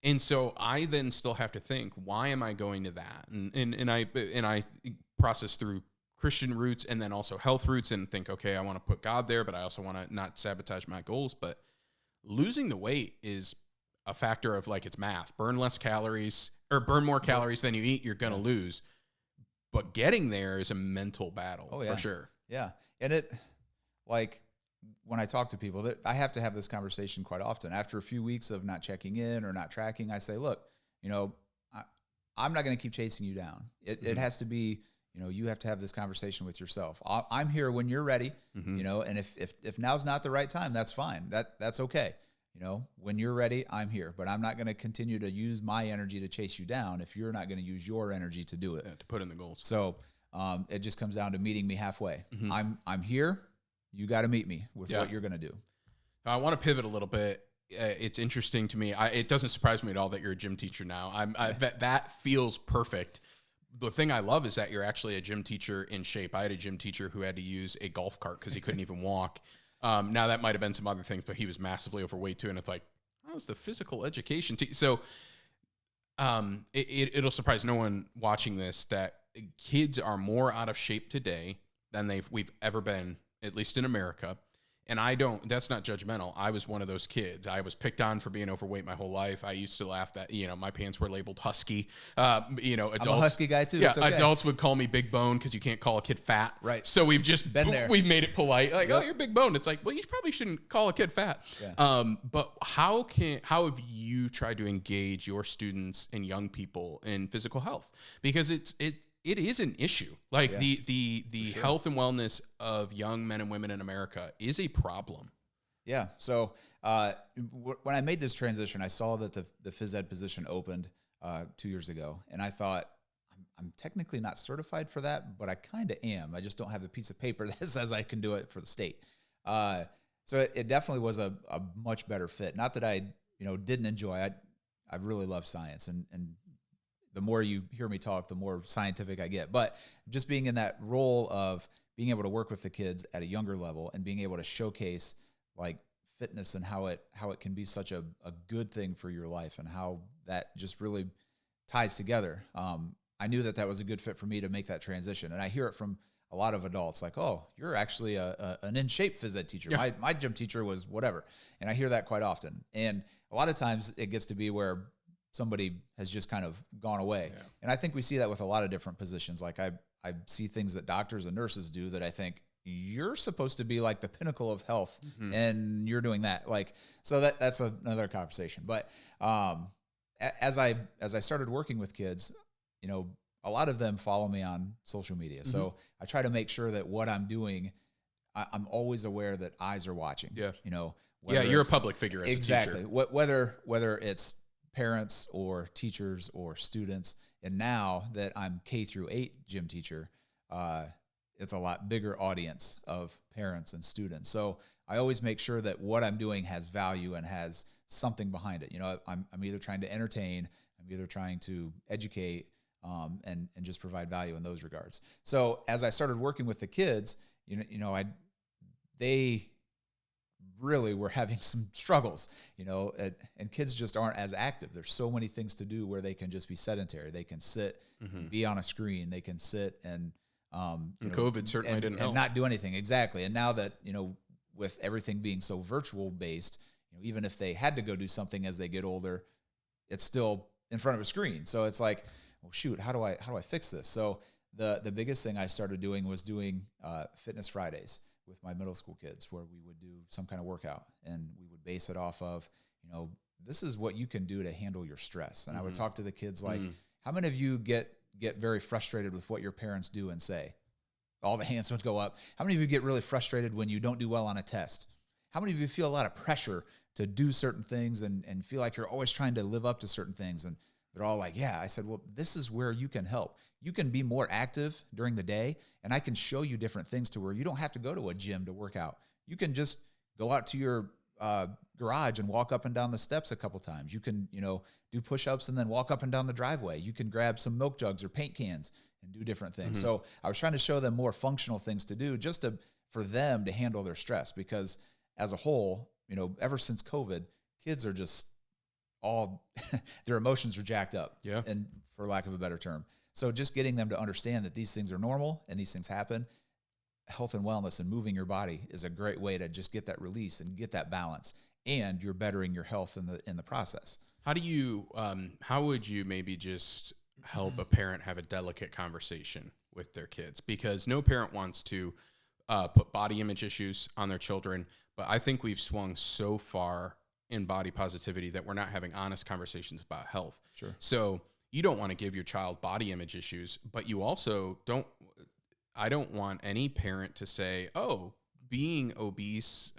And so I then still have to think, why am I going to that? And I process through Christian roots and then also health roots, and think, okay, I want to put God there, but I also want to not sabotage my goals. But losing the weight is a factor of, like, it's math. Burn less calories, or burn more calories than you eat, you're going to lose. But getting there is a mental battle for sure. Yeah. And it, like, when I talk to people, I have to have this conversation quite often. After a few weeks of not checking in or not tracking, I say, look, I'm not going to keep chasing you down. It has to be, you have to have this conversation with yourself. I'm here when you're ready, and if now's not the right time, that's fine. That's okay. When you're ready, I'm here, but I'm not going to continue to use my energy to chase you down if you're not going to use your energy to do it. Yeah, to put in the goals. So it just comes down to meeting me halfway. I'm here. You got to meet me with what you're going to do. I want to pivot a little bit. It's interesting to me. It doesn't surprise me at all that you're a gym teacher now. That feels perfect. The thing I love is that you're actually a gym teacher in shape. I had a gym teacher who had to use a golf cart because he couldn't even walk. Now that might have been some other things, but he was massively overweight too. And it's like, how's the physical education? So it'll surprise no one watching this that kids are more out of shape today than we've ever been, at least in America. And that's not judgmental. I was one of those kids. I was picked on for being overweight my whole life. I used to laugh that, my pants were labeled husky. Adults, I'm a husky guy too. Yeah, it's okay. Adults would call me big bone because you can't call a kid fat. Right. So we've just been there. We've made it polite. Like, oh, you're big bone. It's like, well, you probably shouldn't call a kid fat. Yeah. But how have you tried to engage your students and young people in physical health? Because it is an issue. Like the sure. health and wellness of young men and women in America is a problem. Yeah. So when I made this transition, I saw that the phys ed position opened 2 years ago, and I thought, I'm technically not certified for that, but I kind of am. I just don't have the piece of paper that says I can do it for the state. So it definitely was a much better fit. Not that I didn't enjoy. I really love science, and the more you hear me talk, the more scientific I get. But just being in that role of being able to work with the kids at a younger level and being able to showcase like fitness and how it can be such a good thing for your life and how that just really ties together. I knew that was a good fit for me to make that transition. And I hear it from a lot of adults like, oh, you're actually an in shape phys ed teacher. Yeah. My gym teacher was whatever. And I hear that quite often. And a lot of times it gets to be where somebody has just kind of gone away. Yeah. And I think we see that with a lot of different positions. Like I see things that doctors and nurses do that I think you're supposed to be like the pinnacle of health, and you're doing that. Like, so that's another conversation. But as I started working with kids, a lot of them follow me on social media. So I try to make sure that what I'm doing, I'm always aware that eyes are watching. Yeah. You're a public figure as exactly. a teacher. Whether it's parents or teachers or students. And now that I'm K through 8 gym teacher, it's a lot bigger audience of parents and students. So I always make sure that what I'm doing has value and has something behind it. I'm either trying to entertain, I'm either trying to educate, and just provide value in those regards. So as I started working with the kids, they really were having some struggles, and kids just aren't as active. There's so many things to do where they can just be sedentary. They can sit, and be on a screen. They can sit and COVID certainly didn't help. And not do anything. Exactly. And now that, with everything being so virtual based, even if they had to go do something as they get older, it's still in front of a screen. So it's like, well, shoot, how do I fix this? So the biggest thing I started doing was doing Fitness Fridays with my middle school kids, where we would do some kind of workout and we would base it off of, this is what you can do to handle your stress. And I would talk to the kids like, how many of you get very frustrated with what your parents do and say? All the hands would go up. How many of you get really frustrated when you don't do well on a test? How many of you feel a lot of pressure to do certain things and feel like you're always trying to live up to certain things? And they're all like, yeah. I said, well, this is where you can help. You can be more active during the day, and I can show you different things to where you don't have to go to a gym to work out. You can just go out to your garage and walk up and down the steps a couple times. You can, do push-ups and then walk up and down the driveway. You can grab some milk jugs or paint cans and do different things. So I was trying to show them more functional things to do just for them to handle their stress, because as a whole, ever since COVID, kids are just all, their emotions are jacked up, and for lack of a better term. So just getting them to understand that these things are normal and these things happen. Health and wellness and moving your body is a great way to just get that release and get that balance, and you're bettering your health in the process. How would you maybe just help a parent have a delicate conversation with their kids? Because no parent wants to put body image issues on their children, but I think we've swung so far in body positivity that we're not having honest conversations about health. Sure. So you don't want to give your child body image issues, but you also I don't want any parent to say, oh, being obese,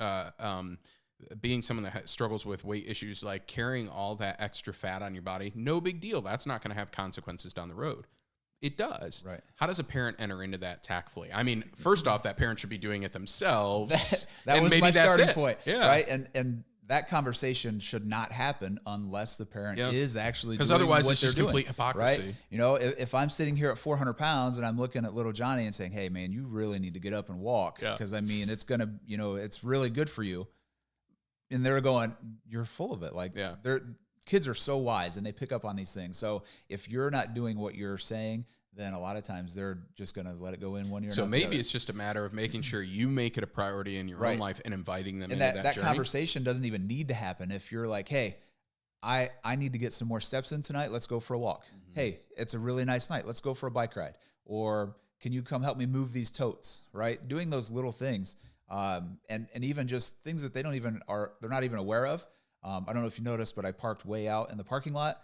being someone that struggles with weight issues, like carrying all that extra fat on your body, no big deal. That's not going to have consequences down the road. It does. Right. How does a parent enter into that tactfully? I mean, first off, that parent should be doing it themselves. That was my starting it. point. Yeah. Right. And that conversation should not happen unless the parent is actually doing otherwise what it's just doing, complete hypocrisy. Right? If I'm sitting here at 400 pounds and I'm looking at little Johnny and saying, hey man, you really need to get up and walk, because it's going to, it's really good for you. And they're going, you're full of it. Like kids are so wise and they pick up on these things. So if you're not doing what you're saying, then a lot of times they're just going to let it go in one ear. So maybe it's just a matter of making sure you make it a priority in your own life and inviting them into that journey. Conversation doesn't even need to happen. If you're like, hey, I need to get some more steps in tonight. Let's go for a walk. Hey, it's a really nice night. Let's go for a bike ride. Or can you come help me move these totes? Right? Doing those little things. And even just things that they're not even aware of. I don't know if you noticed, but I parked way out in the parking lot.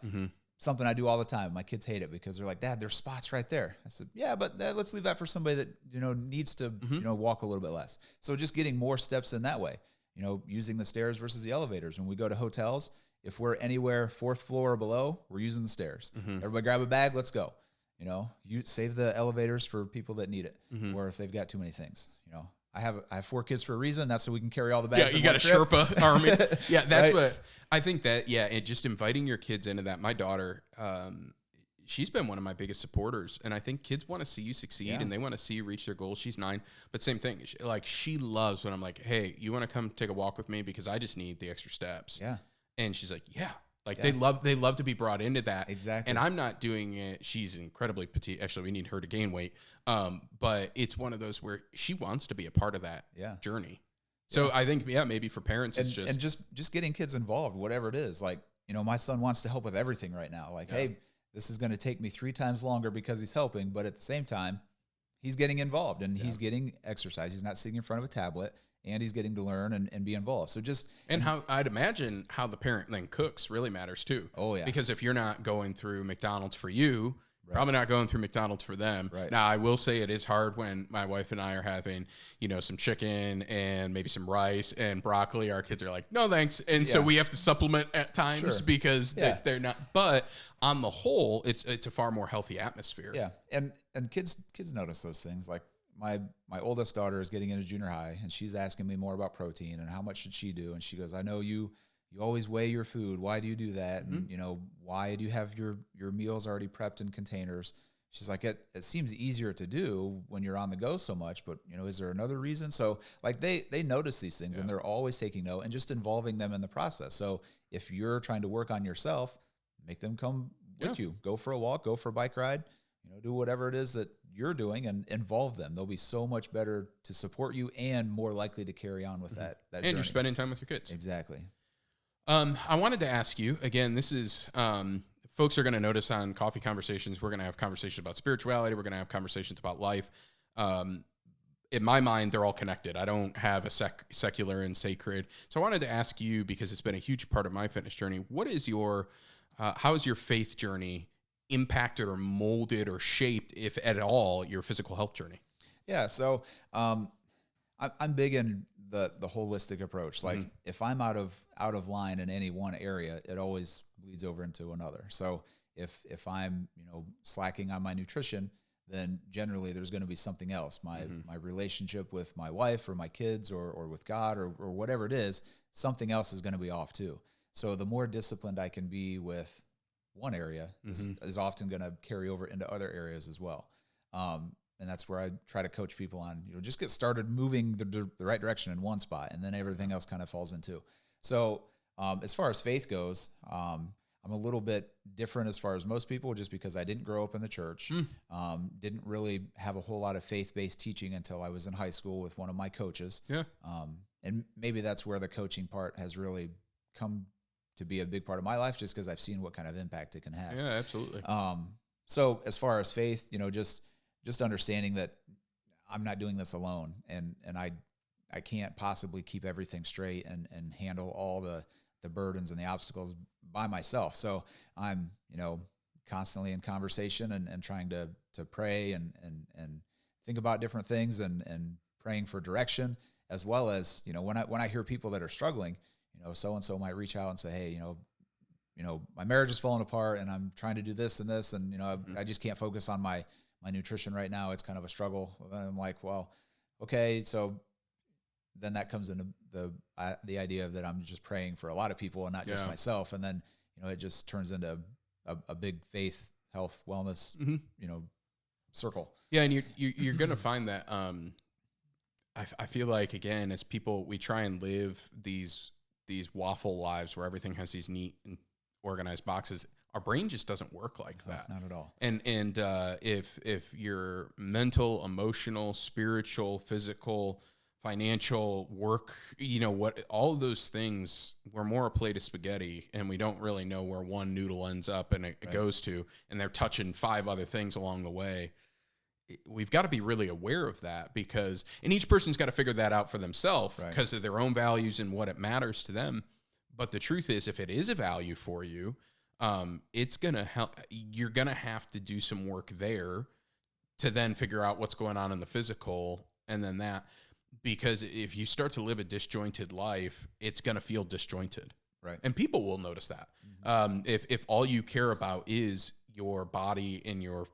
Something I do all the time. My kids hate it because they're like, Dad, there's spots right there. I said, yeah, but let's leave that for somebody that, needs to, walk a little bit less. So just getting more steps in that way, using the stairs versus the elevators. When we go to hotels, if we're anywhere 4th floor or below, we're using the stairs. Everybody grab a bag, let's go. You save the elevators for people that need it, or if they've got too many things, I have 4 kids for a reason. That's so we can carry all the Yeah, bags. you in got a one trip. Sherpa army. Yeah, that's Right? what I think that, yeah, and just inviting your kids into that. My daughter, she's been one of my biggest supporters, and I think kids want to see you succeed Yeah. and they want to see you reach their goals. She's 9, but same thing. She loves when I'm like, hey, you want to come take a walk with me because I just need the extra steps. Yeah. And she's like, yeah. Like Yeah. they love to be brought into that. Exactly. And I'm not doing it. She's incredibly petite. Actually, we need her to gain weight. But it's one of those where she wants to be a part of that Yeah. journey. So I think, maybe for parents, it's And just getting kids involved, whatever it is. Like, my son wants to help with everything right now. Like, hey, this is going to take me 3 times longer because he's helping, but at the same time, he's getting involved and he's getting exercise. He's not sitting in front of a tablet, and he's getting to learn and be involved. So how I'd imagine how the parent then cooks really matters too. Oh, yeah. Because if you're not going through McDonald's for you, probably not going through McDonald's for them. Right. Now, I will say it is hard when my wife and I are having, some chicken and maybe some rice and broccoli. Our kids are like, no, thanks. And so we have to supplement at times because they're not. But on the whole, it's a far more healthy atmosphere. Yeah. And kids notice those things. Like my oldest daughter is getting into junior high, and she's asking me more about protein and how much should she do. And she goes, I know you always weigh your food. Why do you do that? And, why do you have your meals already prepped in containers? She's like, it seems easier to do when you're on the go so much, but, is there another reason? So like they notice these things and they're always taking note and just involving them in the process. So if you're trying to work on yourself, make them come with you. Go for a walk, go for a bike ride, do whatever it is that you're doing and involve them. They'll be so much better to support you and more likely to carry on with that And journey. you're spending time with your kids. Exactly. I wanted to ask you, again, this is, folks are going to notice on Coffee Conversations, we're going to have conversations about spirituality. We're going to have conversations about life. In my mind, they're all connected. I don't have a secular and sacred. So I wanted to ask you, because it's been a huge part of my fitness journey, what is how is your faith journey impacted or molded or shaped, if at all, your physical health journey? Yeah. So, I'm big in the holistic approach. Like if I'm out of line in any one area, it always bleeds over into another. So if I'm, slacking on my nutrition, then generally there's going to be something else. My relationship with my wife or my kids or with God or whatever it is, something else is going to be off too. So the more disciplined I can be with one area is often going to carry over into other areas as well. And that's where I try to coach people on, just get started moving the right direction in one spot, and then everything else kind of falls into. So as far as faith goes, I'm a little bit different as far as most people, just because I didn't grow up in the church, didn't really have a whole lot of faith-based teaching until I was in high school with one of my coaches. Yeah. And maybe that's where the coaching part has really come to be a big part of my life, just because I've seen what kind of impact it can have. Yeah, absolutely. So as far as faith, just understanding that I'm not doing this alone, and I can't possibly keep everything straight and handle all the burdens and the obstacles by myself. So I'm, constantly in conversation and trying to pray and think about different things and praying for direction, as well as, when I hear people that are struggling, so-and-so might reach out and say, hey, my marriage is falling apart and I'm trying to do this and this. And, I just can't focus on my nutrition right now. It's kind of a struggle. And I'm like, well, okay. So then that comes into the idea of that I'm just praying for a lot of people and not just myself. And then, it just turns into a big faith, health, wellness, circle. Yeah. And you're going to find that, I feel like, again, as people, we try and live these waffle lives where everything has these neat and organized boxes. Our brain just doesn't work like that. Not at all. And if your mental, emotional, spiritual, physical, financial work, all of those things, we're more a plate of spaghetti and we don't really know where one noodle ends up and it goes to, and they're touching 5 other things along the way. We've got to be really aware of that, and each person's got to figure that out for themselves because of their own values and what it matters to them. But the truth is, if it is a value for you, it's going to help. You're going to have to do some work there to then figure out what's going on in the physical, and then that, because if you start to live a disjointed life, it's going to feel disjointed. Right. And people will notice that. If all you care about is your body and your,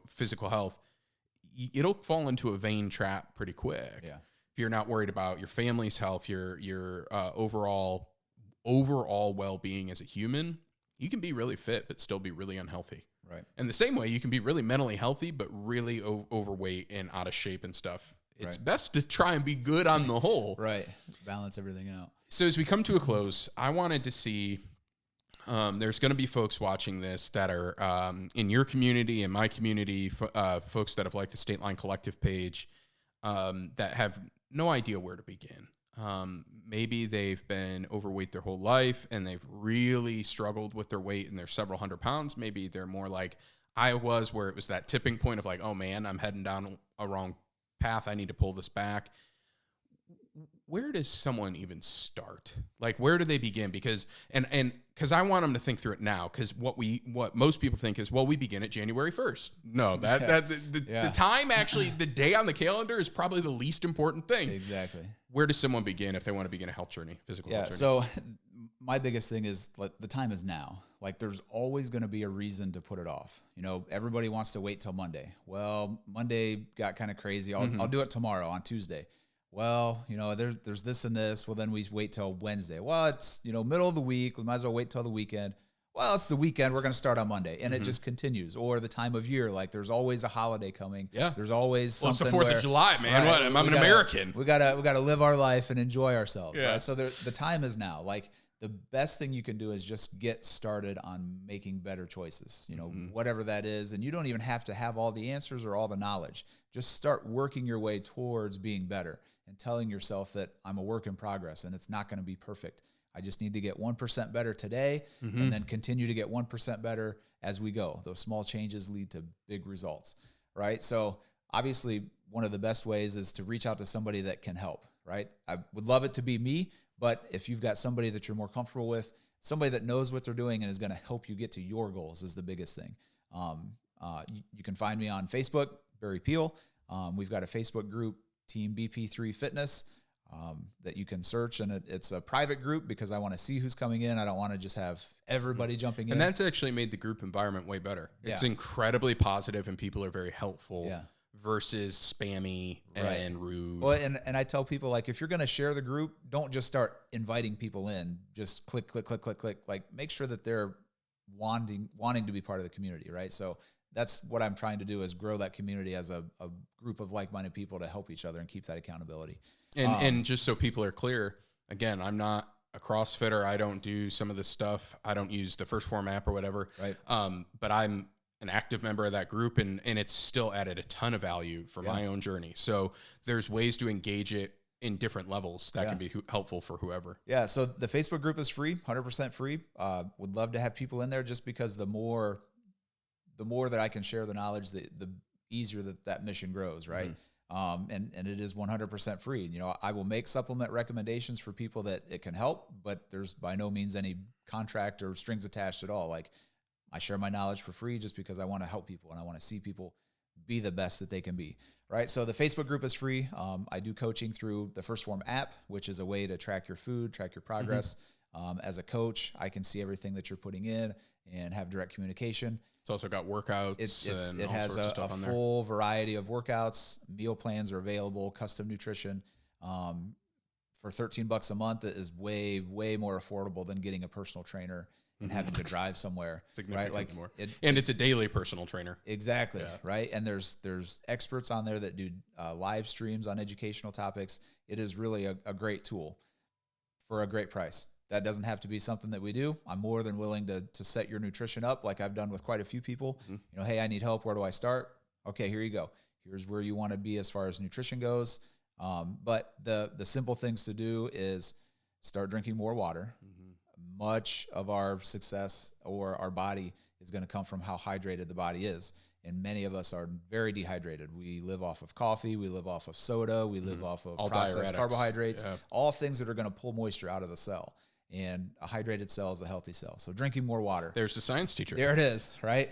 physical health, it'll fall into a vain trap pretty quick. Yeah. If you're not worried about your family's health, your overall well-being as a human, you can be really fit but still be really unhealthy. Right. And the same way, you can be really mentally healthy but really overweight and out of shape and stuff. It's best to try and be good on the whole. Right. Balance everything out. So as we come to a close, I wanted to see, there's going to be folks watching this that are in your community, in my community, folks that have liked the State Line Collective page, that have no idea where to begin. Maybe they've been overweight their whole life and they've really struggled with their weight and they're several hundred pounds. Maybe they're more like I was, where it was that tipping point of like, oh man, I'm heading down a wrong path. I need to pull this back. Where does someone even start? Like, where do they begin? Because, because I want them to think through it now. Because what most people think is, well, we begin at January 1st. No, the time, actually, the day on the calendar is probably the least important thing. Exactly. Where does someone begin if they want to begin a health journey, physical health journey? So my biggest thing is, like, the time is now. Like, there's always going to be a reason to put it off. You know, everybody wants to wait till Monday. Well, Monday got kind of crazy. I'll do it tomorrow on Tuesday. Well, you know, there's this and this. Well, then we wait till Wednesday. Well, it's, you know, middle of the week. We might as well wait till the weekend. Well, it's the weekend. We're going to start on Monday. And it just continues. Or the time of year. Like, there's always a holiday coming. Yeah. There's always something. Well, it's the 4th of July, man. Right, I'm an American. We gotta live our life and enjoy ourselves. Yeah. Right? So the time is now. Like, the best thing you can do is just get started on making better choices, you know, whatever that is. And you don't even have to have all the answers or all the knowledge. Just start working your way towards being better and telling yourself that I'm a work in progress and it's not going to be perfect. I just need to get 1% better today and then continue to get 1% better as we go. Those small changes lead to big results, right? So obviously one of the best ways is to reach out to somebody that can help, right? I would love it to be me, but if you've got somebody that you're more comfortable with, somebody that knows what they're doing and is going to help you get to your goals is the biggest thing. You can find me on Facebook, Barry Peel. We've got a Facebook group, Team BP3 Fitness, that you can search, and it's a private group because I want to see who's coming in. I don't want to just have everybody jumping in. And that's actually made the group environment way better. Yeah. It's incredibly positive and people are very helpful. Yeah. Versus spammy and rude. Well, and I tell people, like, if you're going to share the group, don't just start inviting people in. Just click. Like, make sure that they're wanting to be part of the community, right? So that's what I'm trying to do, is grow that community as a group of like-minded people to help each other and keep that accountability. And just so people are clear, again, I'm not a CrossFitter. I don't do some of this stuff. I don't use the First Form app or whatever. Right. But I'm an active member of that group, and it's still added a ton of value for my own journey. So there's ways to engage it in different levels that can be helpful for whoever. Yeah. So the Facebook group is free, 100% free. Would love to have people in there, just because the more that I can share the knowledge, the easier that mission grows. Right. And it is 100% free. You know, I will make supplement recommendations for people that it can help, but there's by no means any contract or strings attached at all. Like, I share my knowledge for free just because I want to help people and I want to see people be the best that they can be, right? So the Facebook group is free. I do coaching through the First Form app, which is a way to track your food, track your progress. As a coach, I can see everything that you're putting in and have direct communication. It's also got workouts. It has a full variety of workouts. Meal plans are available, custom nutrition. For $13 a month, it is way, way more affordable than getting a personal trainer and having to drive somewhere, significantly right? Like more. And it's a daily personal trainer. Exactly. Yeah. Right. And there's experts on there that do live streams on educational topics. It is really a great tool for a great price. That doesn't have to be something that we do. I'm more than willing to set your nutrition up, like I've done with quite a few people. You know, hey, I need help. Where do I start? Okay, here you go. Here's where you want to be as far as nutrition goes. But the simple things to do is start drinking more water. Much of our success or our body is going to come from how hydrated the body is. And many of us are very dehydrated. We live off of coffee. We live off of soda. We live off of all processed carbohydrates, all things that are going to pull moisture out of the cell. And a hydrated cell is a healthy cell. So drinking more water. There's the science teacher. There it is, right?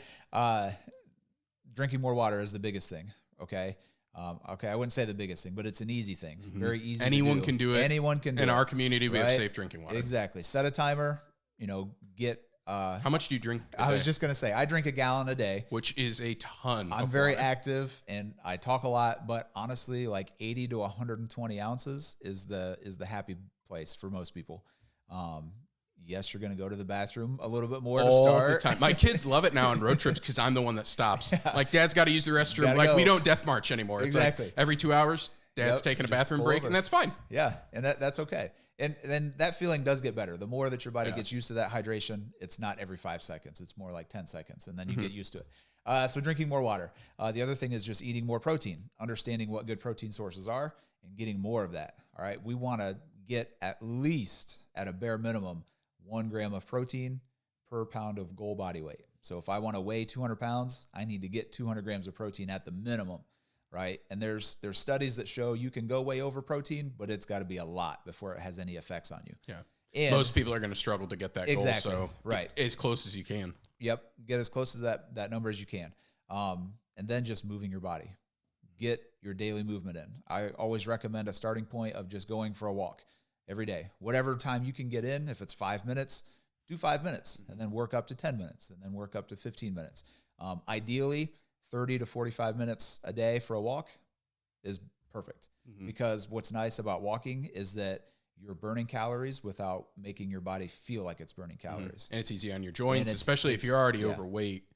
Drinking more water is the biggest thing, okay? I wouldn't say the biggest thing, but it's an easy thing. Very easy. Anyone to do. can do it. Anyone can do it. In our community, we have safe drinking water. Exactly. Set a timer, you know, get How much do you drink a I was day? just going to say, I drink a gallon a day. Which is a ton. I'm of very water. active and I talk a lot, but honestly, like 80 to 120 ounces is the happy place for most people. Yes, you're going to go to the bathroom a little bit more to All start. the time. My kids love it now on road trips because I'm the one that stops. Like, Dad's got to use the restroom. Gotta Like, go. we don't death march anymore. It's Exactly. like every 2 hours, Dad's Yep, taking a just bathroom pull break, over. and that's fine. Yeah, and that's okay. And then that feeling does get better. The more that your body Yeah. gets used to that hydration, it's not every 5 seconds. It's more like 10 seconds, and then Mm-hmm. you get used to it. So drinking more water. The other thing is just eating more protein, understanding what good protein sources are, and getting more of that. All right, we want to get at least, at a bare minimum, 1 gram of protein per pound of goal body weight. So if I want to weigh 200 pounds, I need to get 200 grams of protein at the minimum. Right. And there's studies that show you can go way over protein, but it's got to be a lot before it has any effects on you. Yeah. And Most people are going to struggle to get that Exactly, goal. So, right. as close as you can. Yep. Get as close to that number as you can. And then just moving your body. Get your daily movement in. I always recommend a starting point of just going for a walk every day. Whatever time you can get in, if it's 5 minutes, do 5 minutes and then work up to 10 minutes and then work up to 15 minutes. Ideally, 30 to 45 minutes a day for a walk is perfect. Mhm. Because what's nice about walking is that you're burning calories without making your body feel like it's burning calories. And it's easy on your joints, it's- especially if it's- you're already yeah. overweight.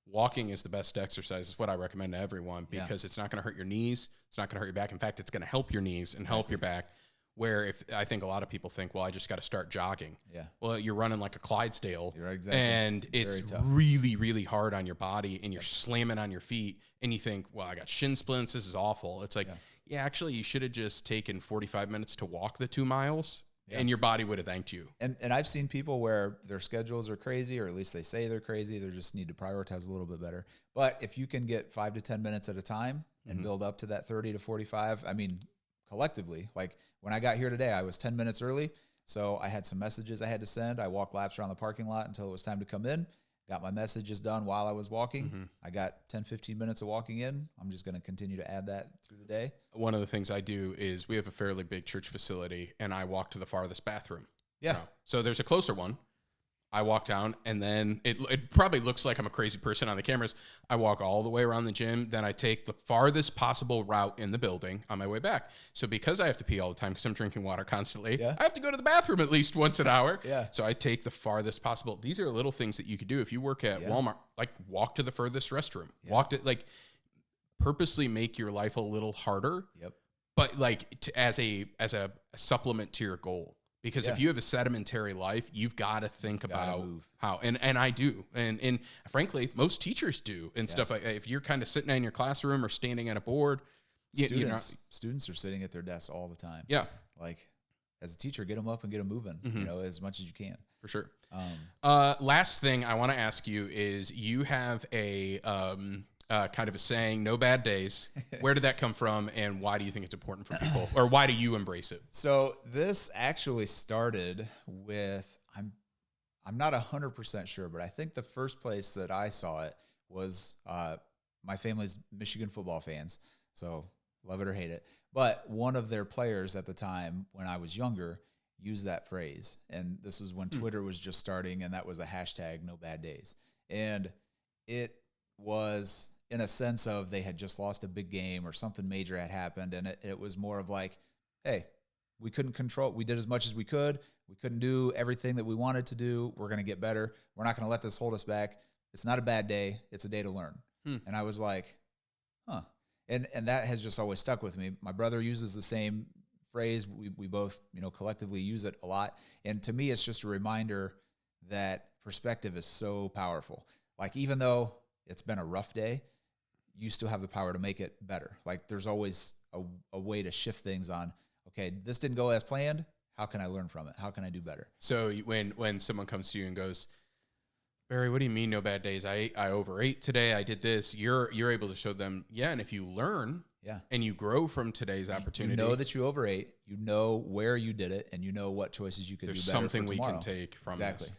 Walking is the best exercise. It's what I recommend to everyone because it's not going to hurt your knees. It's not going to hurt your back. In fact, it's going to help your knees and help your back. Where if I think a lot of people think, well, I just got to start jogging. Yeah. Well, you're running like a Clydesdale. You're exactly. And it's Very tough. really, really hard on your body and you're slamming on your feet and you think, well, I got shin splints. This is awful. It's like, yeah, actually, you should have just taken 45 minutes to walk the 2 miles and your body would have thanked you. And I've seen people where their schedules are crazy, or at least they say they're crazy. They just need to prioritize a little bit better. But if you can get 5 to 10 minutes at a time and build up to that 30 to 45, I mean, collectively, like when I got here today, I was 10 minutes early. So I had some messages I had to send. I walked laps around the parking lot until it was time to come in. Got my messages done while I was walking. I got 10, 15 minutes of walking in. I'm just going to continue to add that through the day. One of the things I do is we have a fairly big church facility and I walk to the farthest bathroom. Yeah. So there's a closer one. I walk down and then it probably looks like I'm a crazy person on the cameras. I walk all the way around the gym. Then I take the farthest possible route in the building on my way back. So because I have to pee all the time because I'm drinking water constantly, I have to go to the bathroom at least once an hour. Yeah. So I take the farthest possible. These are little things that you could do if you work at Walmart, like walk to the furthest restroom, walk to like purposely make your life a little harder. Yep. But like as a supplement to your goal. Because if you have a sedentary life, you've got to think about move. how, and I do. And frankly, most teachers do and stuff like that. If you're kind of sitting in your classroom or standing at a board, Students are sitting at their desks all the time. Yeah. Like as a teacher, get them up and get them moving, you know, as much as you can. For sure. Last thing I want to ask you is you have a kind of a saying, no bad days. Where did that come from and why do you think it's important for people or why do you embrace it? So this actually started with, I'm not 100% sure, but I think the first place that I saw it was my family's Michigan football fans. So love it or hate it. But one of their players at the time when I was younger used that phrase. And this was when Twitter was just starting and that was a hashtag, no bad days. And it was in a sense of they had just lost a big game or something major had happened. And it was more of like, hey, we couldn't control. We did as much as we could. We couldn't do everything that we wanted to do. We're going to get better. We're not going to let this hold us back. It's not a bad day. It's a day to learn. And I was like, huh. And that has just always stuck with me. My brother uses the same phrase. We both, collectively use it a lot. And to me, it's just a reminder that perspective is so powerful. Like, even though it's been a rough day, you still have the power to make it better. Like, there's always a way to shift things on, okay, this didn't go as planned. How can I learn from it? How can I do better? So when someone comes to you and goes, Barry, what do you mean no bad days? I overate today. I did this. You're able to show them, and if you learn and you grow from today's opportunity. You know that you overate, you know where you did it, and you know what choices you could do better. There's something for we tomorrow. can take from Exactly. this.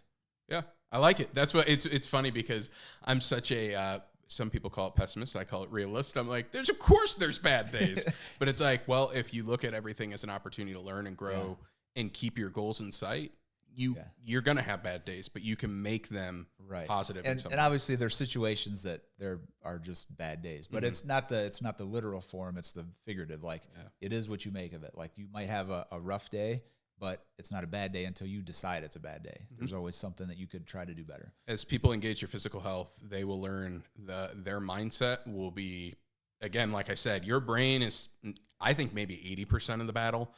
Yeah, I like it. That's what it's funny because I'm such a some people call it pessimist. I call it realist. I'm like, of course there's bad days, but it's like, well, if you look at everything as an opportunity to learn and grow and keep your goals in sight, you're going to have bad days, but you can make them positive. And obviously there's situations that there are just bad days, but it's not the literal form. It's the figurative. Like it is what you make of it. Like you might have a rough day, but it's not a bad day until you decide it's a bad day. There's always something that you could try to do better. As people engage your physical health, they will learn their mindset will be, again, like I said, your brain is, I think, maybe 80% of the battle.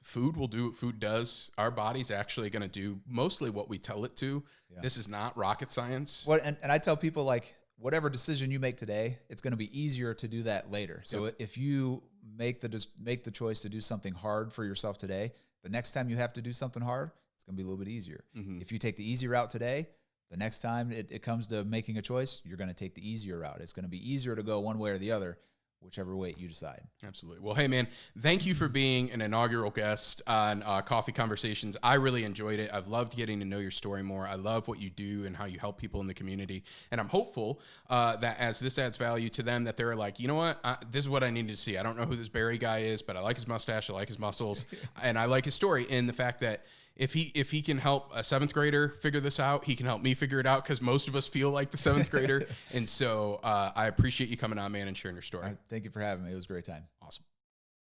Food will do what food does. Our body's actually going to do mostly what we tell it to. This is not rocket science. Well, and I tell people, like, whatever decision you make today, it's going to be easier to do that later. So if you make the choice to do something hard for yourself today, the next time you have to do something hard, it's going to be a little bit easier. If you take the easy route today, the next time it comes to making a choice, you're going to take the easier route. It's going to be easier to go one way or the other, whichever way you decide. Absolutely. Well, hey, man, thank you for being an inaugural guest on Coffee Conversations. I really enjoyed it. I've loved getting to know your story more. I love what you do and how you help people in the community. And I'm hopeful that as this adds value to them, that they're like, you know what, this is what I need to see. I don't know who this Barry guy is, but I like his mustache. I like his muscles. And I like his story. And the fact that if he can help a 7th grader figure this out, he can help me figure it out, because most of us feel like the 7th grader. And so I appreciate you coming on, man, and sharing your story. Thank you for having me. It was a great time. Awesome.